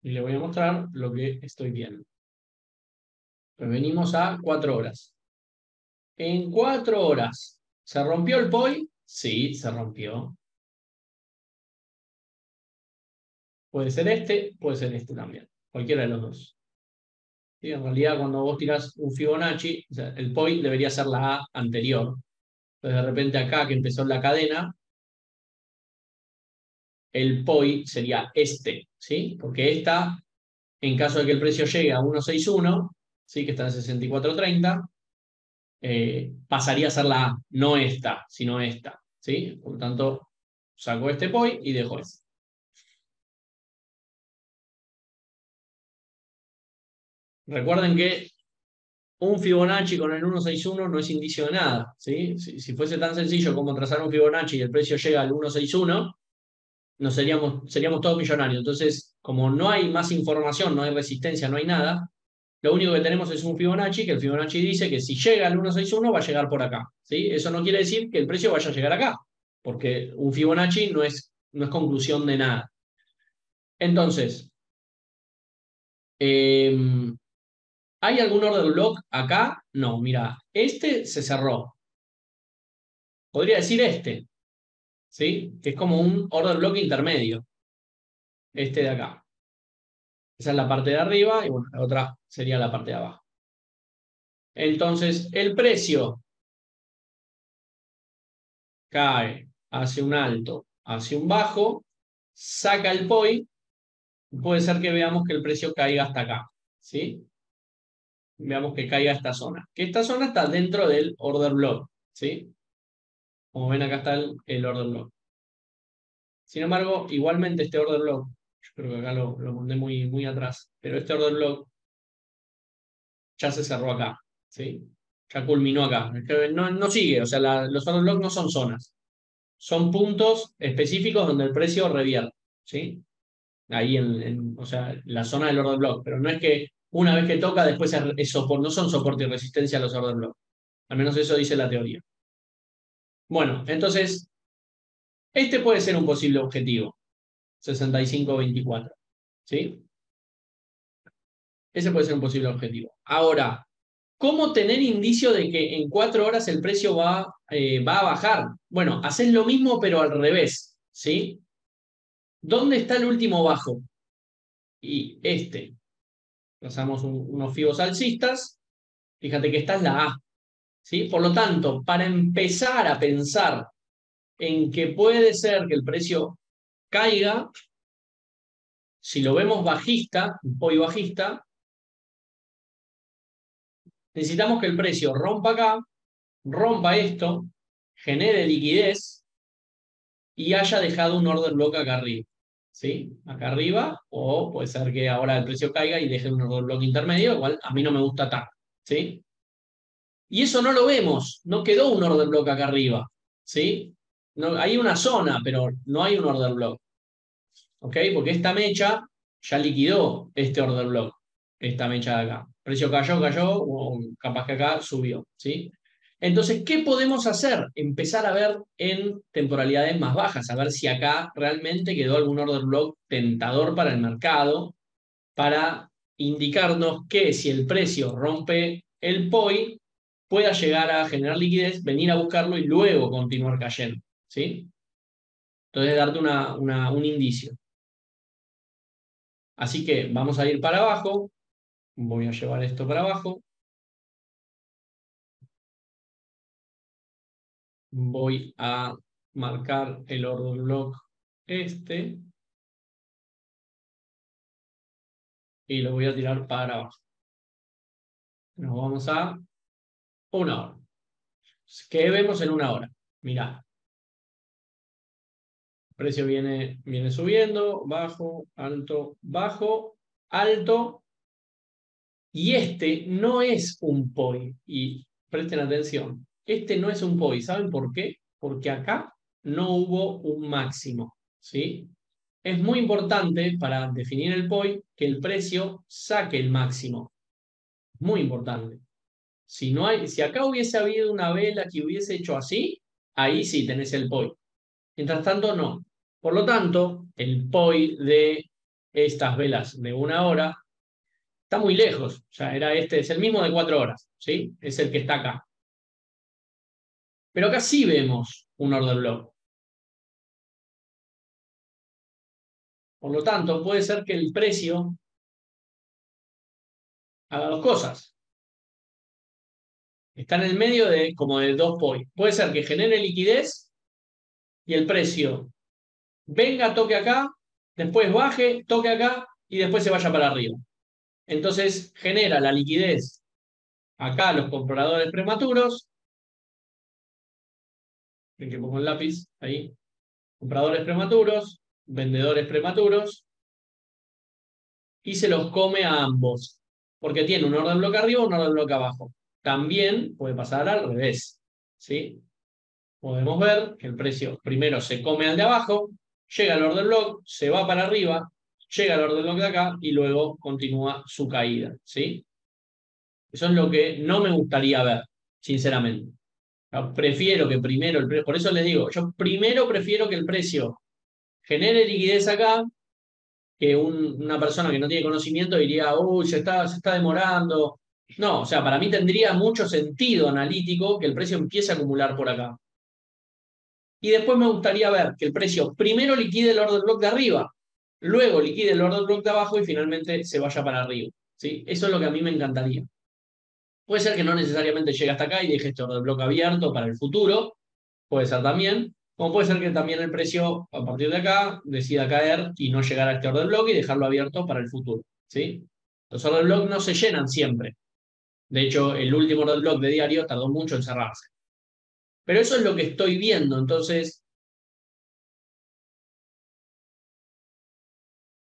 Y le voy a mostrar lo que estoy viendo. Pues venimos a 4 horas. En 4 horas, ¿se rompió el POI? Sí, se rompió. puede ser puede ser este también, cualquiera de los dos. ¿Sí? En realidad, cuando vos tirás un Fibonacci, o sea, el POI debería ser la A anterior. Entonces, de repente acá que empezó la cadena, el POI sería este, ¿sí? Porque esta, en caso de que el precio llegue a 161, ¿sí? Que está en 64.30, pasaría a ser la A, no esta, sino esta, ¿sí? Por lo tanto, saco este POI y dejo este. Recuerden que un Fibonacci con el 161 no es indicio de nada, ¿sí? Si fuese tan sencillo como trazar un Fibonacci y el precio llega al 161, seríamos todos millonarios. Entonces, como no hay más información, no hay resistencia, no hay nada, lo único que tenemos es un Fibonacci, que el Fibonacci dice que si llega al 161 va a llegar por acá, ¿sí? Eso no quiere decir que el precio vaya a llegar acá, porque un Fibonacci no es conclusión de nada. Entonces, ¿hay algún order block acá? No, mira, este se cerró. Podría decir este, ¿sí? Que es como un order block intermedio, este de acá. Esa es la parte de arriba y bueno, la otra sería la parte de abajo. Entonces, el precio cae hacia un alto, hacia un bajo, saca el POI, puede ser que veamos que el precio caiga hasta acá, ¿sí? Veamos que caiga a esta zona. Que esta zona está dentro del order block, ¿sí? Como ven, acá está el order block. Sin embargo, igualmente este order block, yo creo que acá lo mandé muy, muy atrás, pero este order block ya se cerró acá, ¿sí? Ya culminó acá. Es que no sigue, o sea, los order blocks no son zonas, son puntos específicos donde el precio revierte, ¿sí? Ahí o sea, la zona del order block, pero no es que una vez que toca después no son soporte y resistencia los order block. Al menos eso dice la teoría. Bueno, entonces, este puede ser un posible objetivo, 65.24, ¿sí? Ese puede ser un posible objetivo. Ahora, ¿cómo tener indicio de que en 4 horas el precio va a bajar? Bueno, haces lo mismo pero al revés, ¿sí? ¿Dónde está el último bajo? Y este. Pasamos unos fibos alcistas. Fíjate que esta es la A, ¿sí? Por lo tanto, para empezar a pensar en que puede ser que el precio caiga, si lo vemos bajista, un POI bajista, necesitamos que el precio rompa acá, rompa esto, genere liquidez y haya dejado un order block acá arriba, ¿sí? Acá arriba, o puede ser que ahora el precio caiga y deje un order block intermedio, igual a mí no me gusta tanto, ¿sí? Y eso no lo vemos, no quedó un order block acá arriba, ¿sí? No, hay una zona, pero no hay un order block, ¿ok? Porque esta mecha ya liquidó este order block, esta mecha de acá. El precio cayó, o capaz que acá subió, ¿sí? Entonces, ¿qué podemos hacer? Empezar a ver en temporalidades más bajas, a ver si acá realmente quedó algún order block tentador para el mercado, para indicarnos que si el precio rompe el POI, pueda llegar a generar liquidez, venir a buscarlo y luego continuar cayendo, ¿sí? Entonces, darte un indicio. Así que vamos a ir para abajo, voy a llevar esto para abajo, voy a marcar el order block este y lo voy a tirar para abajo. Nos vamos a 1 hora. ¿Qué vemos en 1 hora? Mirá, el precio viene subiendo, bajo, alto, bajo, alto, y este no es un POI. Y presten atención, este no es un POI. ¿Saben por qué? Porque acá no hubo un máximo, ¿sí? Es muy importante para definir el POI que el precio saque el máximo. Muy importante. Si acá hubiese habido una vela que hubiese hecho así, ahí sí tenés el POI. Mientras tanto, no. Por lo tanto, el POI de estas velas de 1 hora está muy lejos. O sea, es el mismo de 4 horas, ¿sí? Es el que está acá. Pero acá sí vemos un order block. Por lo tanto, puede ser que el precio haga dos cosas. Está en el medio de como de dos POI. Puede ser que genere liquidez y el precio venga, toque acá, después baje, toque acá y después se vaya para arriba. Entonces genera la liquidez acá los compradores prematuros. Ven que pongo el lápiz ahí. Compradores prematuros, vendedores prematuros, y se los come a ambos, porque tiene un orden bloque arriba y un orden bloque abajo. También puede pasar al revés, ¿sí? Podemos ver que el precio primero se come al de abajo, llega al orden block, se va para arriba, llega al orden block de acá y luego continúa su caída, ¿sí? Eso es lo que no me gustaría ver, sinceramente. Yo prefiero que primero, por eso les digo, yo primero prefiero que el precio genere liquidez acá, que una persona que no tiene conocimiento diría, uy, se está demorando. No, o sea, para mí tendría mucho sentido analítico que el precio empiece a acumular por acá. Y después me gustaría ver que el precio primero liquide el order block de arriba, luego liquide el order block de abajo y finalmente se vaya para arriba, ¿sí? Eso es lo que a mí me encantaría. Puede ser que no necesariamente llegue hasta acá y deje este order block abierto para el futuro, puede ser también, como puede ser que también el precio a partir de acá decida caer y no llegar a este order block y dejarlo abierto para el futuro, ¿sí? Los order block no se llenan siempre. De hecho, el último order block de diario tardó mucho en cerrarse. Pero eso es lo que estoy viendo. Entonces,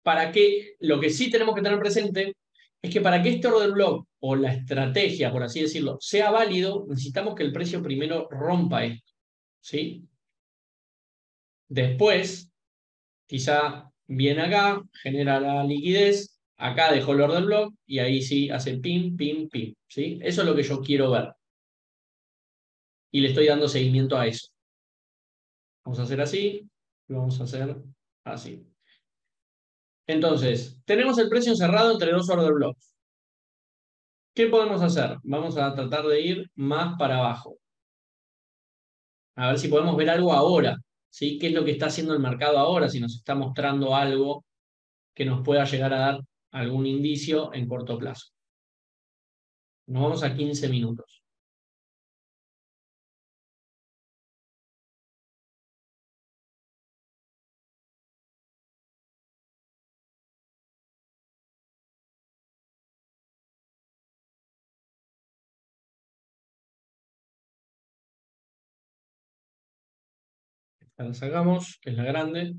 para que lo que sí tenemos que tener presente es que para que este order block o la estrategia, por así decirlo, sea válido, necesitamos que el precio primero rompa esto, ¿sí? Después, quizá viene acá, genera la liquidez, acá dejó el order block y ahí sí hace pim, pim, pim, ¿sí? Eso es lo que yo quiero ver. Y le estoy dando seguimiento a eso. Vamos a hacer así y vamos a hacer así. Entonces, tenemos el precio encerrado entre dos order blocks. ¿Qué podemos hacer? Vamos a tratar de ir más para abajo. A ver si podemos ver algo ahora, ¿sí? ¿Qué es lo que está haciendo el mercado ahora? Si nos está mostrando algo que nos pueda llegar a dar algún indicio en corto plazo. Nos vamos a 15 minutos. La sacamos, que es la grande.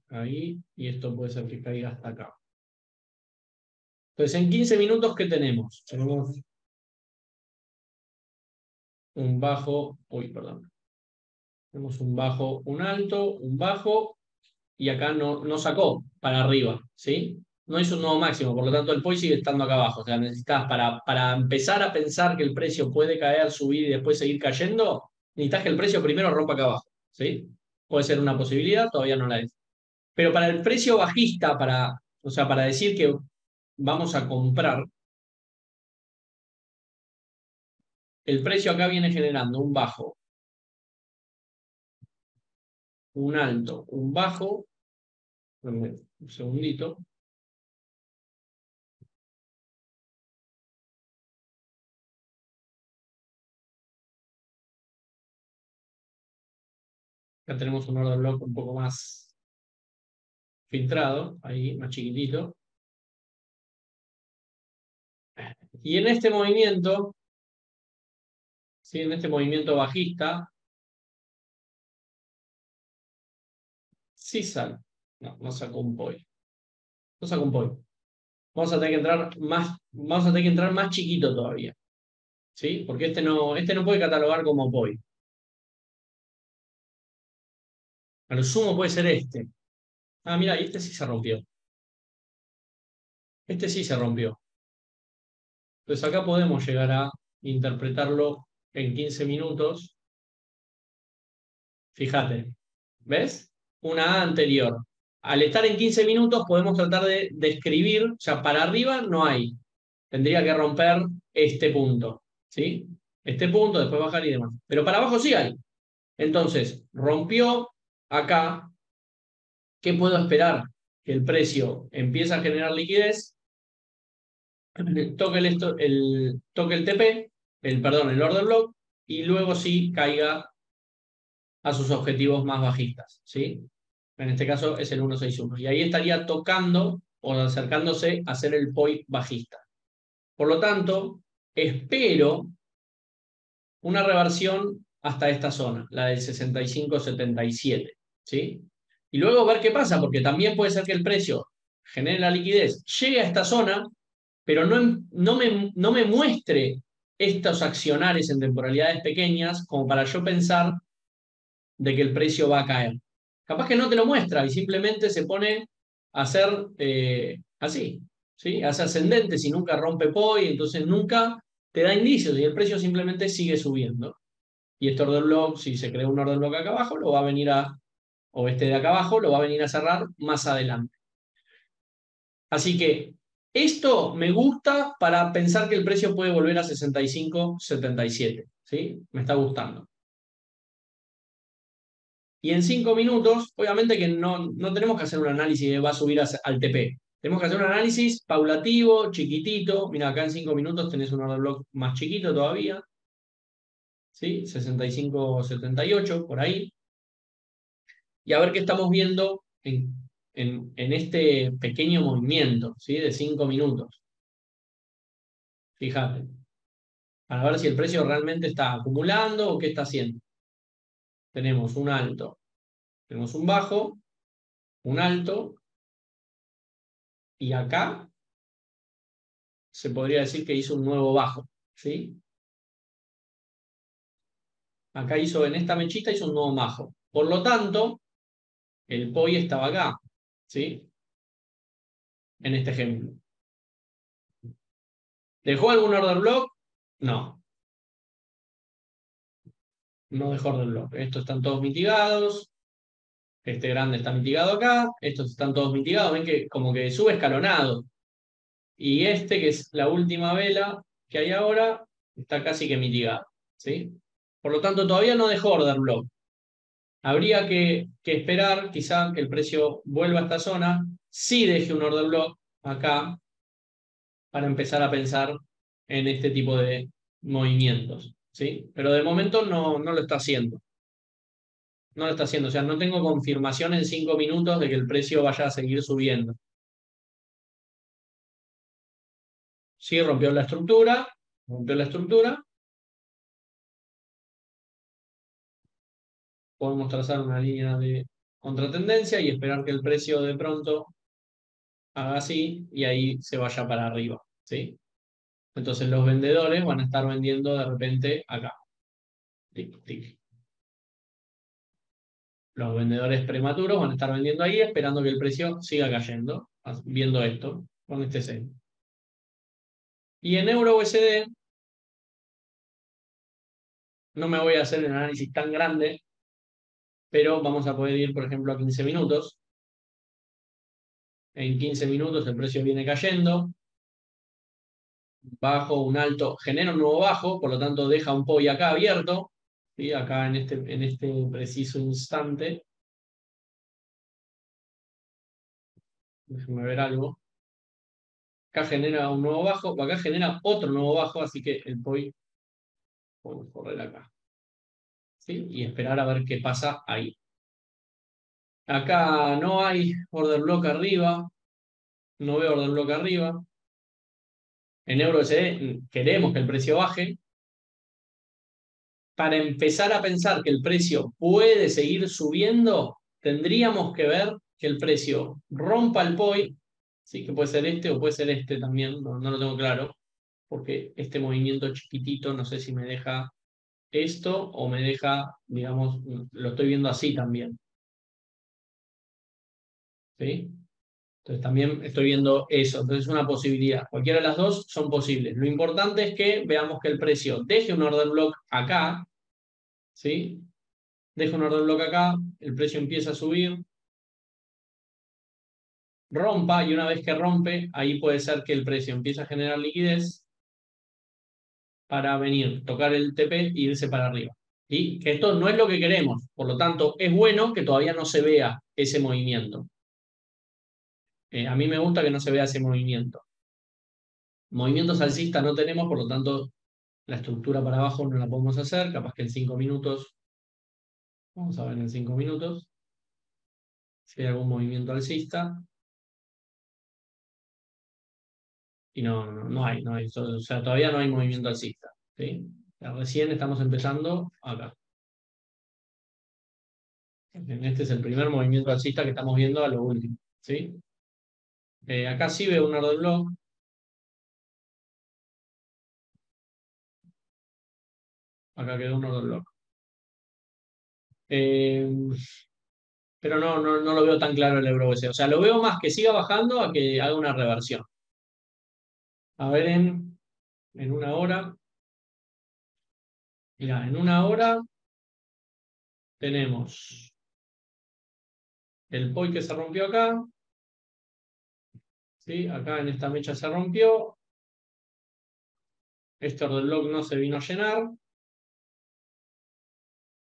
Ahí, y esto puede ser que caiga hasta acá. Entonces, en 15 minutos, ¿qué tenemos? Tenemos un bajo, uy, perdón. Tenemos un bajo, un alto, un bajo, y acá no sacó para arriba, ¿sí? No hizo un nuevo máximo, por lo tanto el POI sigue estando acá abajo. O sea, necesitas para empezar a pensar que el precio puede caer, subir y después seguir cayendo, necesitas que el precio primero rompa acá abajo, ¿sí? Puede ser una posibilidad, todavía no la es. Pero para el precio bajista, o sea, para decir que vamos a comprar, el precio acá viene generando un bajo, un alto, un bajo, un segundito. Acá tenemos un order block un poco más filtrado, ahí, más chiquitito. Y en este movimiento, ¿sí? En este movimiento bajista, sí sale. No sacó un POI. No sacó un POI. Vamos a tener que entrar más, vamos a tener que entrar más chiquito todavía. ¿Sí? Porque este no puede catalogar como POI. A lo sumo puede ser este. Ah, mira, y este sí se rompió. Este sí se rompió. Entonces acá podemos llegar a interpretarlo en 15 minutos. Fíjate, ¿ves? Una A anterior. Al estar en 15 minutos podemos tratar de describir, o sea, para arriba no hay. Tendría que romper este punto, ¿sí? este punto, después bajar y demás. Pero para abajo sí hay. Entonces, rompió acá. ¿Qué puedo esperar? Que el precio empiece a generar liquidez, toque el TP, perdón, el order block, y luego sí caiga a sus objetivos más bajistas, ¿sí? En este caso es el 161. Y ahí estaría tocando o acercándose a ser el POI bajista. Por lo tanto, espero una reversión hasta esta zona, la del 65.77, ¿sí? Y luego ver qué pasa, porque también puede ser que el precio genere la liquidez, llegue a esta zona, pero no me muestre estos accionarios en temporalidades pequeñas como para yo pensar de que el precio va a caer. Capaz que no te lo muestra y simplemente se pone a hacer así, ¿sí? Hace ascendente si nunca rompe POI, entonces nunca te da indicios y el precio simplemente sigue subiendo. Y este order block, si se crea un order block acá abajo, lo va a venir o este de acá abajo, lo va a venir a cerrar más adelante. Así que esto me gusta para pensar que el precio puede volver a 65.77, ¿sí? Me está gustando. Y en 5 minutos, obviamente que no tenemos que hacer un análisis de va a subir al TP. Tenemos que hacer un análisis paulativo, chiquitito. Mira, acá en 5 minutos tenés un order block más chiquito todavía, ¿sí? 65.78, por ahí. Y a ver qué estamos viendo en este pequeño movimiento, ¿sí? De 5 minutos. Fíjate, para ver si el precio realmente está acumulando o qué está haciendo. Tenemos un alto, tenemos un bajo, un alto, y acá se podría decir que hizo un nuevo bajo, ¿sí? Acá hizo, en esta mechita hizo un nuevo bajo. Por lo tanto, el POI estaba acá, ¿sí? En este ejemplo. ¿Dejó algún order block? No, no dejó order block. Estos están todos mitigados. Este grande está mitigado acá. Estos están todos mitigados. Ven que como que sube escalonado. Y este, que es la última vela que hay ahora, está casi que mitigado, ¿sí? Por lo tanto, todavía no dejó order block. Habría que esperar quizá que el precio vuelva a esta zona, sí deje un order block acá para empezar a pensar en este tipo de movimientos, ¿sí? Pero de momento no lo está haciendo. No lo está haciendo, o sea, no tengo confirmación en 5 minutos de que el precio vaya a seguir subiendo. Sí, rompió la estructura. Podemos trazar una línea de contratendencia y esperar que el precio de pronto haga así y ahí se vaya para arriba, ¿sí? Entonces los vendedores van a estar vendiendo de repente acá. Tic, tic. Los vendedores prematuros van a estar vendiendo ahí esperando que el precio siga cayendo, viendo esto con este sell. Y en euro USD no me voy a hacer el análisis tan grande, pero vamos a poder ir, por ejemplo, a 15 minutos. En 15 minutos el precio viene cayendo. Bajo, un alto, genera un nuevo bajo, por lo tanto deja un POI acá abierto, ¿sí? Acá en este preciso instante. Déjenme ver algo. Acá genera un nuevo bajo, o acá genera otro nuevo bajo, así que el POI podemos correr acá, ¿sí? Y esperar a ver qué pasa ahí. Acá no hay order block arriba, no veo order block arriba. En euro USD queremos que el precio baje. Para empezar a pensar que el precio puede seguir subiendo, tendríamos que ver que el precio rompa el POI, sí, que puede ser este o puede ser este también, no lo tengo claro, porque este movimiento chiquitito no sé si me deja esto o me deja, digamos, lo estoy viendo así también, ¿sí? Entonces también estoy viendo eso, entonces es una posibilidad. Cualquiera de las dos son posibles. Lo importante es que veamos que el precio deje un order block acá, ¿sí? Deja un order block acá, el precio empieza a subir, rompa, y una vez que rompe, ahí puede ser que el precio empiece a generar liquidez, para venir, tocar el TP e irse para arriba. ¿Sí? Que esto no es lo que queremos, por lo tanto, es bueno que todavía no se vea ese movimiento. A mí me gusta que no se vea ese movimiento. Movimientos alcistas no tenemos, por lo tanto, la estructura para abajo no la podemos hacer. Capaz que en 5 minutos, vamos a ver en 5 minutos, si hay algún movimiento alcista. Y no hay. O sea, todavía no hay movimiento alcista. ¿Sí? Recién estamos empezando acá. Este es el primer movimiento alcista que estamos viendo a lo último. ¿Sí? Acá sí veo un order block. Acá quedó un order block. Pero no lo veo tan claro el euro USD. O sea, lo veo más que siga bajando a que haga una reversión. A ver en una hora. Mira, en una hora tenemos el POI que se rompió acá. ¿Sí? Acá en esta mecha se rompió. Este order block no se vino a llenar.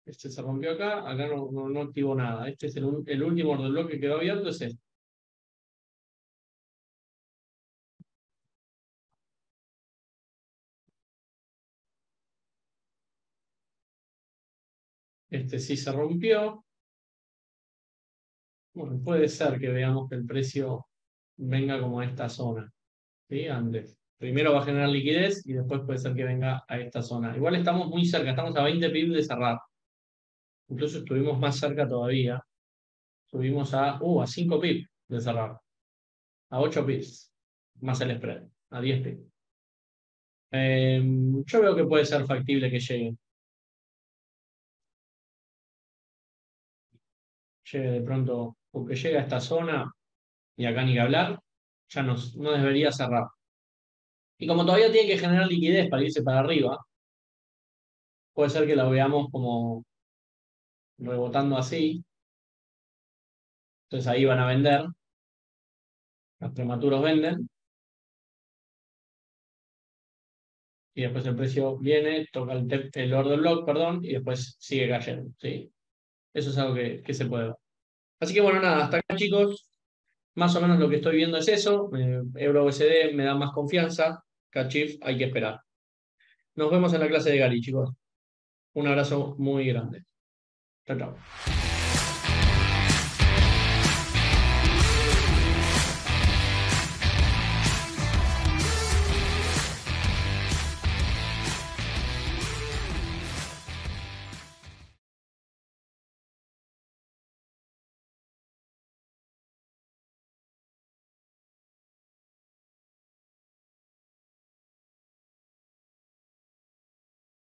Este se rompió acá. Acá no activó nada. Este es el último order block que quedó abierto. Es este. Este sí se rompió. Bueno, puede ser que veamos que el precio venga como a esta zona. ¿Sí? Antes. Primero va a generar liquidez y después puede ser que venga a esta zona. Igual estamos muy cerca, estamos a 20 pips de cerrar. Incluso estuvimos más cerca todavía. Subimos a 5 pips de cerrar. A 8 pips. Más el spread. A 10 pips. Yo veo que puede ser factible que llegue. Llegue de pronto, porque llega a esta zona y acá ni que hablar, ya no debería cerrar. Y como todavía tiene que generar liquidez para irse para arriba, puede ser que lo veamos como rebotando así. Entonces ahí van a vender. Los prematuros venden. Y después el precio viene, toca el order block, perdón, y después sigue cayendo. ¿Sí? Eso es algo que se puede ver. Así que bueno, nada, hasta acá chicos. Más o menos lo que estoy viendo es eso. Euro USD me da más confianza. Cachif hay que esperar. Nos vemos en la clase de Gary, chicos. Un abrazo muy grande. Chao, chao.